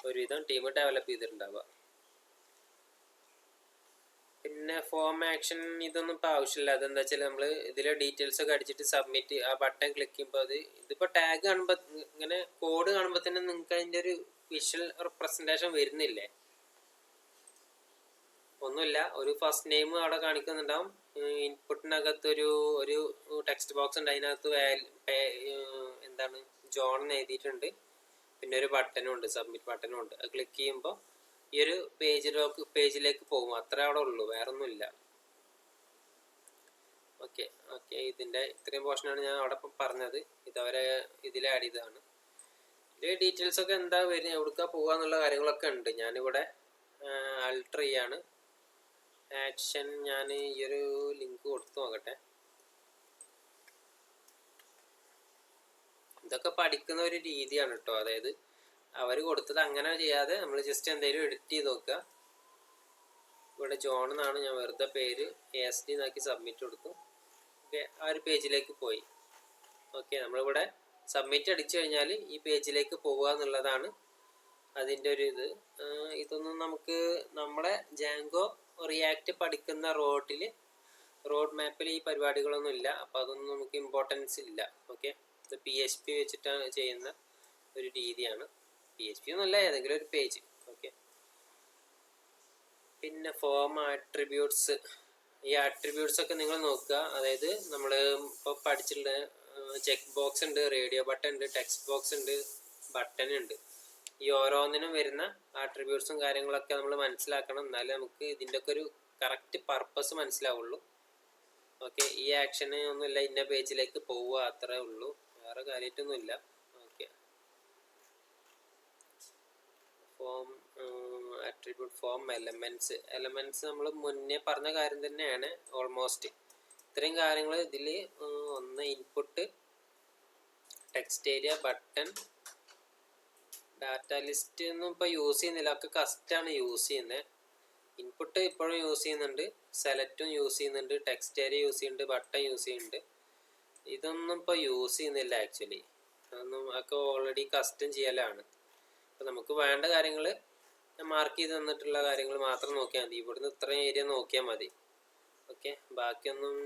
ഒരുവിധം ടീം ഡെവലപ്പ് ചെയ്തിട്ടുണ്ടാവുക. പിന്നെ ഫോം ആക്ഷൻ ഇതൊന്നും ഇപ്പോൾ ആവശ്യമില്ല. അതെന്താ വെച്ചാൽ നമ്മൾ ഇതിലെ ഡീറ്റെയിൽസ് ഒക്കെ അടിച്ചിട്ട് സബ്മിറ്റ് ആ ബട്ടൺ ക്ലിക്ക് ചെയ്യുമ്പോൾ ഇതിപ്പോൾ ടാഗ് കാണുമ്പോൾ ഇങ്ങനെ കോഡ് കാണുമ്പോൾ തന്നെ നിങ്ങൾക്ക് അതിൻ്റെ ഒരു വിഷ്വൽ റെപ്രസെൻറ്റേഷൻ വരുന്നില്ലേ? ഒന്നുമില്ല, ഒരു ഫസ്റ്റ് നെയിം അവിടെ കാണിക്കുന്നുണ്ടാവും. ഇൻപുട്ടിനകത്ത് ഒരു ടെക്സ്റ്റ് ബോക്സ് ഉണ്ട്. അതിനകത്ത് എന്താണ് ജോൺ എഴുതിയിട്ടുണ്ട്. പിന്നെ ഒരു ബട്ടനും ഉണ്ട്, സബ്മിറ്റ് ബട്ടനും ഉണ്ട്. അത് ക്ലിക്ക് ചെയ്യുമ്പോൾ ഈ ഒരു പേജിലേക്ക് പോകും. അത്ര അവിടെ ഉള്ളൂ, വേറെ ഒന്നുമില്ല. ഓക്കെ ഓക്കെ ഇതിൻ്റെ ഇത്രയും പോർഷനാണ് ഞാൻ അവിടെ പറഞ്ഞത്. ഇതവരെ ഇതിൽ ആഡ് ചെയ്തതാണ്. ഇതിൽ ഡീറ്റെയിൽസ് ഒക്കെ എന്താ വരും, എവിടേക്കാ പോകുക എന്നുള്ള കാര്യങ്ങളൊക്കെ ഉണ്ട്. ഞാനിവിടെ അൾട്ടർ ചെയ്യാണ്. ആക്ഷൻ ഞാൻ ഈ ഒരു ലിങ്ക് കൊടുത്തു നോക്കട്ടെ. ഇതൊക്കെ പഠിക്കുന്ന ഒരു രീതിയാണ് കേട്ടോ. അതായത് അവർ കൊടുത്തത് അങ്ങനെ ചെയ്യാതെ നമ്മൾ ജസ്റ്റ് എന്തെങ്കിലും എഡിറ്റ് ചെയ്ത് നോക്കുക. ഇവിടെ ജോൺ എന്നാണ്, ഞാൻ വെറുതെ പേര് ASD എന്നാക്കി സബ്മിറ്റ് കൊടുത്തു. ഓക്കെ, ആ ഒരു പേജിലേക്ക് പോയി. ഓക്കെ, നമ്മളിവിടെ സബ്മിറ്റ് അടിച്ചു കഴിഞ്ഞാൽ ഈ പേജിലേക്ക് പോവുക എന്നുള്ളതാണ് അതിൻ്റെ ഒരു ഇത്. ഇതൊന്നും നമുക്ക് നമ്മളെ ജാങ്കോ റിയാക്ട് പഠിക്കുന്ന റോഡ് മാപ്പിൽ ഈ പരിപാടികളൊന്നും ഇല്ല. അപ്പോൾ അതൊന്നും നമുക്ക് ഇമ്പോർട്ടൻസ് ഇല്ല. ഓക്കെ, ഇത് PHP വെച്ചിട്ടാണ് ചെയ്യുന്ന ഒരു രീതിയാണ്. PHP ഒന്നുമല്ല, ഏതെങ്കിലും ഒരു പേജ്. ഓക്കെ, പിന്നെ ഫോം ആട്രിബ്യൂട്ട്സ്. ഈ ആട്രിബ്യൂട്ട്സ് ഒക്കെ നിങ്ങൾ നോക്കുക. അതായത് നമ്മൾ ഇപ്പോൾ പഠിച്ചിട്ടുള്ള ചെക്ക് ബോക്സ് ഉണ്ട്, റേഡിയോ ബട്ടൺ ഉണ്ട്, ടെക്സ്റ്റ് ബോക്സ് ഉണ്ട്, ബട്ടൺ ഉണ്ട്. ഈ ഓരോന്നിനും വരുന്ന ആട്രിബ്യൂട്ട്സും കാര്യങ്ങളൊക്കെ നമ്മൾ മനസ്സിലാക്കണം. എന്നാലേ നമുക്ക് ഇതിൻ്റെ ഒക്കെ ഒരു കറക്റ്റ് പർപ്പസ് മനസ്സിലാവുള്ളൂ. ഓക്കെ, ഈ ആക്ഷന് ഒന്നുമില്ല, ഇന്ന പേജിലേക്ക് പോവുക, അത്രേ ഉള്ളൂ, വേറെ കാര്യമായിട്ടൊന്നുമില്ല. Okay, form attribute, form elements നമ്മൾ മുന്നേ പറഞ്ഞ കാര്യം തന്നെയാണ് ഓൾമോസ്റ്റ്. ഇത്രയും കാര്യങ്ങൾ ഇതിൽ ഒന്ന് input, text area, button, data list ഒന്നും ഇപ്പോൾ യൂസ് ചെയ്യുന്നില്ല, ഒക്കെ കസ്റ്റാണ് യൂസ് ചെയ്യുന്നത്. ഇൻപുട്ട് ഇപ്പോഴും യൂസ് ചെയ്യുന്നുണ്ട്, സെലക്റ്റും യൂസ് ചെയ്യുന്നുണ്ട്, ടെക്സ്റ്റ് ഏരിയ യൂസ് ചെയ്യുന്നുണ്ട്, ബട്ടൺ യൂസ് ചെയ്യുന്നുണ്ട്. ഇതൊന്നും ഇപ്പോൾ യൂസ് ചെയ്യുന്നില്ല ആക്ച്വലി. അതൊന്നും ഒക്കെ ഓൾറെഡി കസ്റ്റം ചെയ്യലാണ്. അപ്പോൾ നമുക്ക് വേണ്ട കാര്യങ്ങൾ മാർക്ക് ചെയ്ത് തന്നിട്ടുള്ള കാര്യങ്ങൾ മാത്രം നോക്കിയാൽ മതി. ഇവിടുന്ന് ഇത്രയും ഏരിയ നോക്കിയാൽ മതി. ഓക്കെ, ബാക്കിയൊന്നും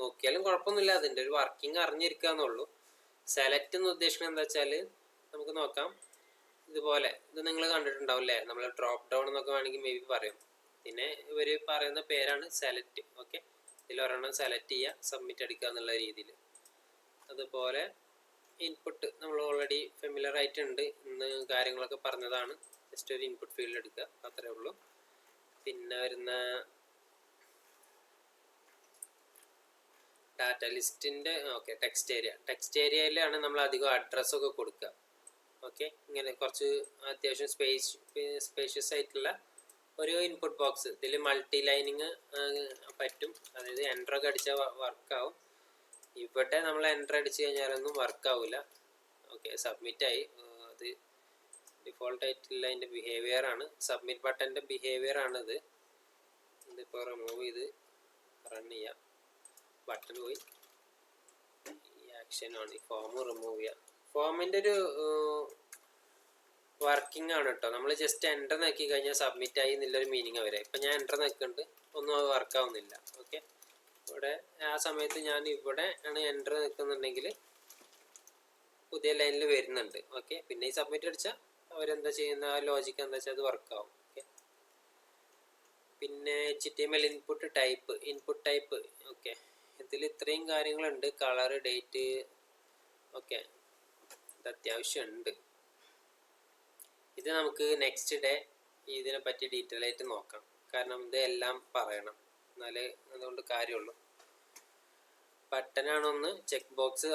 നോക്കിയാലും കുഴപ്പമൊന്നുമില്ല. അതിൻ്റെ ഒരു വർക്കിംഗ് അറിഞ്ഞിരിക്കുക എന്നുള്ളൂ. സെലക്ട് എന്ന് ഉദ്ദേശിക്കുന്നത് എന്താ വെച്ചാൽ നമുക്ക് നോക്കാം. ഇതുപോലെ ഇത് നിങ്ങൾ കണ്ടിട്ടുണ്ടാവും അല്ലേ? നമ്മൾ ഡ്രോപ്പ് ഡൗൺ എന്നൊക്കെ വേണമെങ്കിൽ മേ ബി പറയും. പിന്നെ ഇവർ പറയുന്ന പേരാണ് സെലക്ട്. ഓക്കെ, ഇതിലൊരെണ്ണം സെലക്ട് ചെയ്യുക, സബ്മിറ്റ് അടിക്കുക എന്നുള്ള രീതിയിൽ. അതുപോലെ ഇൻപുട്ട് നമ്മൾ ഓൾറെഡി ഫെമിലർ ആയിട്ടുണ്ട്, ഇന്ന് കാര്യങ്ങളൊക്കെ പറഞ്ഞതാണ്. ജസ്റ്റ് ഒരു ഇൻപുട്ട് ഫീൽഡ് എടുക്കുക, അത്രേ ഉള്ളൂ. പിന്നെ വരുന്ന ഡാറ്റ ലിസ്റ്റിൻ്റെ ഓക്കെ ടെക്സ്റ്റ് ഏരിയയിലാണ് നമ്മൾ അധികം അഡ്രസ്സൊക്കെ കൊടുക്കുക. ഓക്കെ, ഇങ്ങനെ കുറച്ച് അത്യാവശ്യം സ്പേഷ്യസ് ആയിട്ടുള്ള ഒരു ഇൻപുട്ട് ബോക്സ്. ഇതിൽ മൾട്ടി ലൈനിങ് പറ്റും. അതായത് എൻട്രൊക്കെ അടിച്ചാൽ വർക്കാവും. ഇവിടെ നമ്മൾ എൻട്ര അടിച്ച് കഴിഞ്ഞാലൊന്നും വർക്കാവില്ല. ഓക്കെ, സബ്മിറ്റായി. അത് ഡിഫോൾട്ട് ആയിട്ടുള്ള അതിൻ്റെ ബിഹേവിയറാണ്, സബ്മിറ്റ് ബട്ടൻ്റെ ബിഹേവിയറാണിത്. ഇതിപ്പോൾ റിമൂവ് ചെയ്ത് റൺ ചെയ്യാം. ബട്ടൺ പോയി, ഈ ആക്ഷനാണ് ഈ ഫോം റിമൂവ് ചെയ്യുക. ഫോമിൻ്റെ ഒരു വർക്കിംഗ് ആണ് കേട്ടോ. നമ്മൾ ജസ്റ്റ് എൻ്റർ നോക്കി കഴിഞ്ഞാൽ സബ്മിറ്റ് ആയി എന്നുള്ളൊരു മീനിങ് വരെ. ഇപ്പം ഞാൻ എൻ്റർ നോക്കുന്നുണ്ട്, ഒന്നും അത് വർക്കാവുന്നില്ല. ഓക്കെ, ഇവിടെ ആ സമയത്ത് ഞാൻ ഇവിടെ ആണ് എൻ്റർ നിൽക്കുന്നുണ്ടെങ്കിൽ പുതിയ ലൈനിൽ വരുന്നുണ്ട്. ഓക്കെ, പിന്നെ ഈ സബ്മിറ്റ് അടിച്ചാൽ അവരെന്താ ചെയ്യുന്ന ആ ലോജിക്ക് എന്താ വെച്ചാൽ അത് വർക്കാവും. ഓക്കെ, പിന്നെ HTML ഇൻപുട്ട് ടൈപ്പ്. ഓക്കെ, ഇതിൽ ഇത്രയും കാര്യങ്ങളുണ്ട്. Colour, date. ഓക്കെ, ഇത് അത്യാവശ്യമുണ്ട്. ഇത് നമുക്ക് നെക്സ്റ്റ് ഡേ ഇതിനെ പറ്റി ഡീറ്റെയിൽ ആയിട്ട് നോക്കാം. കാരണം ഇതെല്ലാം പറയണം, എന്നാലേ അതുകൊണ്ട് കാര്യമുള്ളൂ. ബട്ടനാണൊന്ന്, ചെക്ക് ബോക്സ്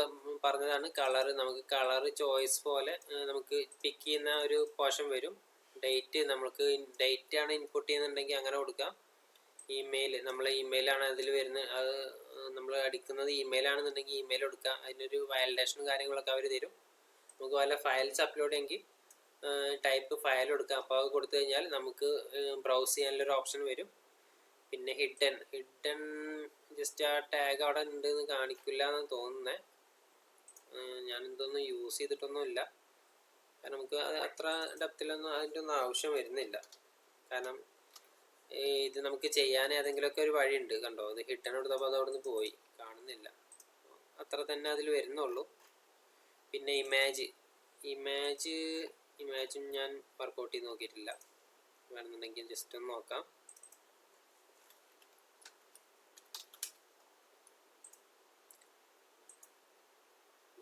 പറഞ്ഞതാണ്. കളർ, നമുക്ക് കളർ ചോയ്സ് പോലെ നമുക്ക് പിക്ക് ചെയ്യുന്ന ഒരു പോർഷൻ വരും. ഡേറ്റ്, നമുക്ക് ഡേറ്റ് ആണ് ഇൻപുട്ട് ചെയ്യുന്നുണ്ടെങ്കിൽ അങ്ങനെ കൊടുക്കാം. ഇമെയിൽ, നമ്മളെ ഇമെയിലാണ് അതിൽ വരുന്നത്. അത് നമ്മൾ അടിക്കുന്നത് ഇമെയിലാണെന്നുണ്ടെങ്കിൽ ഇമെയിൽ കൊടുക്കുക. അതിനൊരു വാലിഡേഷനും കാര്യങ്ങളൊക്കെ അവർ തരും. നമുക്ക് വല്ല ഫയൽസ് അപ്ലോഡ് ചെയ്യെങ്കിൽ ടൈപ്പ് ഫയൽ കൊടുക്കുക. അപ്പോൾ അത് കൊടുത്തു കഴിഞ്ഞാൽ നമുക്ക് ബ്രൗസ് ചെയ്യാനുള്ളൊരു ഓപ്ഷൻ വരും. പിന്നെ ഹിഡൻ ജസ്റ്റ് ആ ടാഗ് അവിടെ ഉണ്ട് എന്ന് കാണിക്കില്ല എന്ന് തോന്നുന്നത്. ഞാൻ ഇതൊന്നും യൂസ് ചെയ്തിട്ടൊന്നുമില്ല, കാരണം നമുക്ക് അത് അത്ര ഡെപ്തിലൊന്നും അതിൻ്റെ ഒന്നും ആവശ്യം വരുന്നില്ല. കാരണം ഇത് നമുക്ക് ചെയ്യാൻ ഏതെങ്കിലുമൊക്കെ ഒരു വഴിയുണ്ട്. കണ്ടോ, അത് ഹിഡൻ എടുത്തപ്പോൾ അത് അവിടെ നിന്ന് പോയി, കാണുന്നില്ല. അത്ര തന്നെ അതിൽ വരുന്നുള്ളൂ. പിന്നെ ഇമേജും ഞാൻ വർക്കൗട്ട് ചെയ്ത് നോക്കിയിട്ടില്ല. വേണമെന്നുണ്ടെങ്കിൽ ജസ്റ്റ് ഒന്ന് നോക്കാം.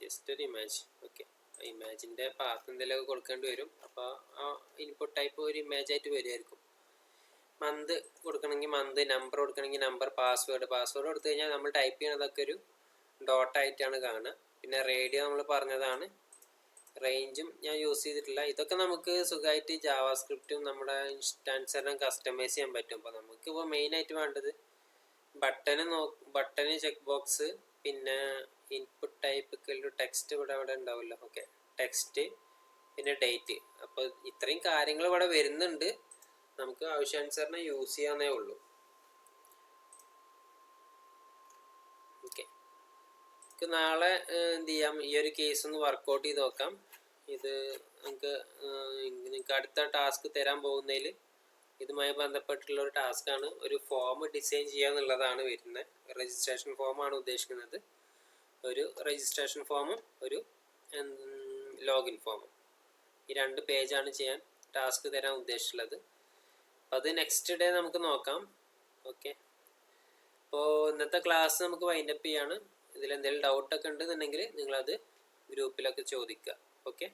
ജസ്റ്റ് ഒരു ഇമേജ്. ഓക്കെ, ഇമേജിൻ്റെ പാത്ത് എന്തെങ്കിലുമൊക്കെ കൊടുക്കേണ്ടി വരും. അപ്പോൾ ആ ഇൻപുട്ട് ടൈപ്പ് ഒരു ഇമേജ് ആയിട്ട് വരുമായിരിക്കും. മന്ത് കൊടുക്കണമെങ്കിൽ മന്ത്, നമ്പർ കൊടുക്കണമെങ്കിൽ നമ്പർ, പാസ്വേഡ് കൊടുത്തു കഴിഞ്ഞാൽ നമ്മൾ ടൈപ്പ് ചെയ്യണതൊക്കെ ഒരു ഡോട്ടായിട്ടാണ് കാണുക. പിന്നെ റേഡിയോ നമ്മൾ പറഞ്ഞതാണ്. റേഞ്ചും ഞാൻ യൂസ് ചെയ്തിട്ടില്ല. ഇതൊക്കെ നമുക്ക് സുഖമായിട്ട് ജാവാസ്ക്രിപ്റ്റും നമ്മുടെ ഇഷ്ടാനുസരണം കസ്റ്റമൈസ് ചെയ്യാൻ പറ്റും. അപ്പോൾ നമുക്കിപ്പോൾ മെയിനായിട്ട് വേണ്ടത് ബട്ടന് ചെക്ക് ബോക്സ്, പിന്നെ ഇൻപുട്ട് ടൈപ്പ് ടെക്സ്റ്റ് ഇവിടെ ഉണ്ടാവുമല്ലോ. ഓക്കെ, ടെക്സ്റ്റ്, പിന്നെ ഡേറ്റ്. അപ്പോൾ ഇത്രയും കാര്യങ്ങൾ ഇവിടെ വരുന്നുണ്ട്. നമുക്ക് ആവശ്യാനുസരണം യൂസ് ചെയ്യാന്നേ ഉള്ളൂ. ഓക്കെ, നമുക്ക് നാളെ എന്ത് ചെയ്യാം, ഈ ഒരു കേസ് ഒന്ന് വർക്കൗട്ട് ചെയ്ത് നോക്കാം. ഇത് നിങ്ങൾക്ക് അടുത്ത ടാസ്ക് തരാൻ പോകുന്നതിൽ ഇതുമായി ബന്ധപ്പെട്ടുള്ള ഒരു ടാസ്ക്കാണ്. ഒരു ഫോം ഡിസൈൻ ചെയ്യുക എന്നുള്ളതാണ് വരുന്നത്. രജിസ്ട്രേഷൻ ഫോമാണ് ഉദ്ദേശിക്കുന്നത്. ഒരു രജിസ്ട്രേഷൻ ഫോമും ഒരു ലോഗിൻ ഫോമും, ഈ 2 പേജാണ് ചെയ്യാൻ ടാസ്ക് തരാൻ ഉദ്ദേശിച്ചുള്ളത്. അപ്പം അത് നെക്സ്റ്റ് ഡേ നമുക്ക് നോക്കാം. ഓക്കെ, അപ്പോൾ ഇന്നത്തെ ക്ലാസ് നമുക്ക് വൈൻഡപ്പ് ചെയ്യാണ്. ഇതിലെന്തെങ്കിലും ഡൗട്ടൊക്കെ ഉണ്ടെന്നുണ്ടെങ്കിൽ നിങ്ങളത് ഗ്രൂപ്പിലൊക്കെ ചോദിക്കുക. ഓക്കെ.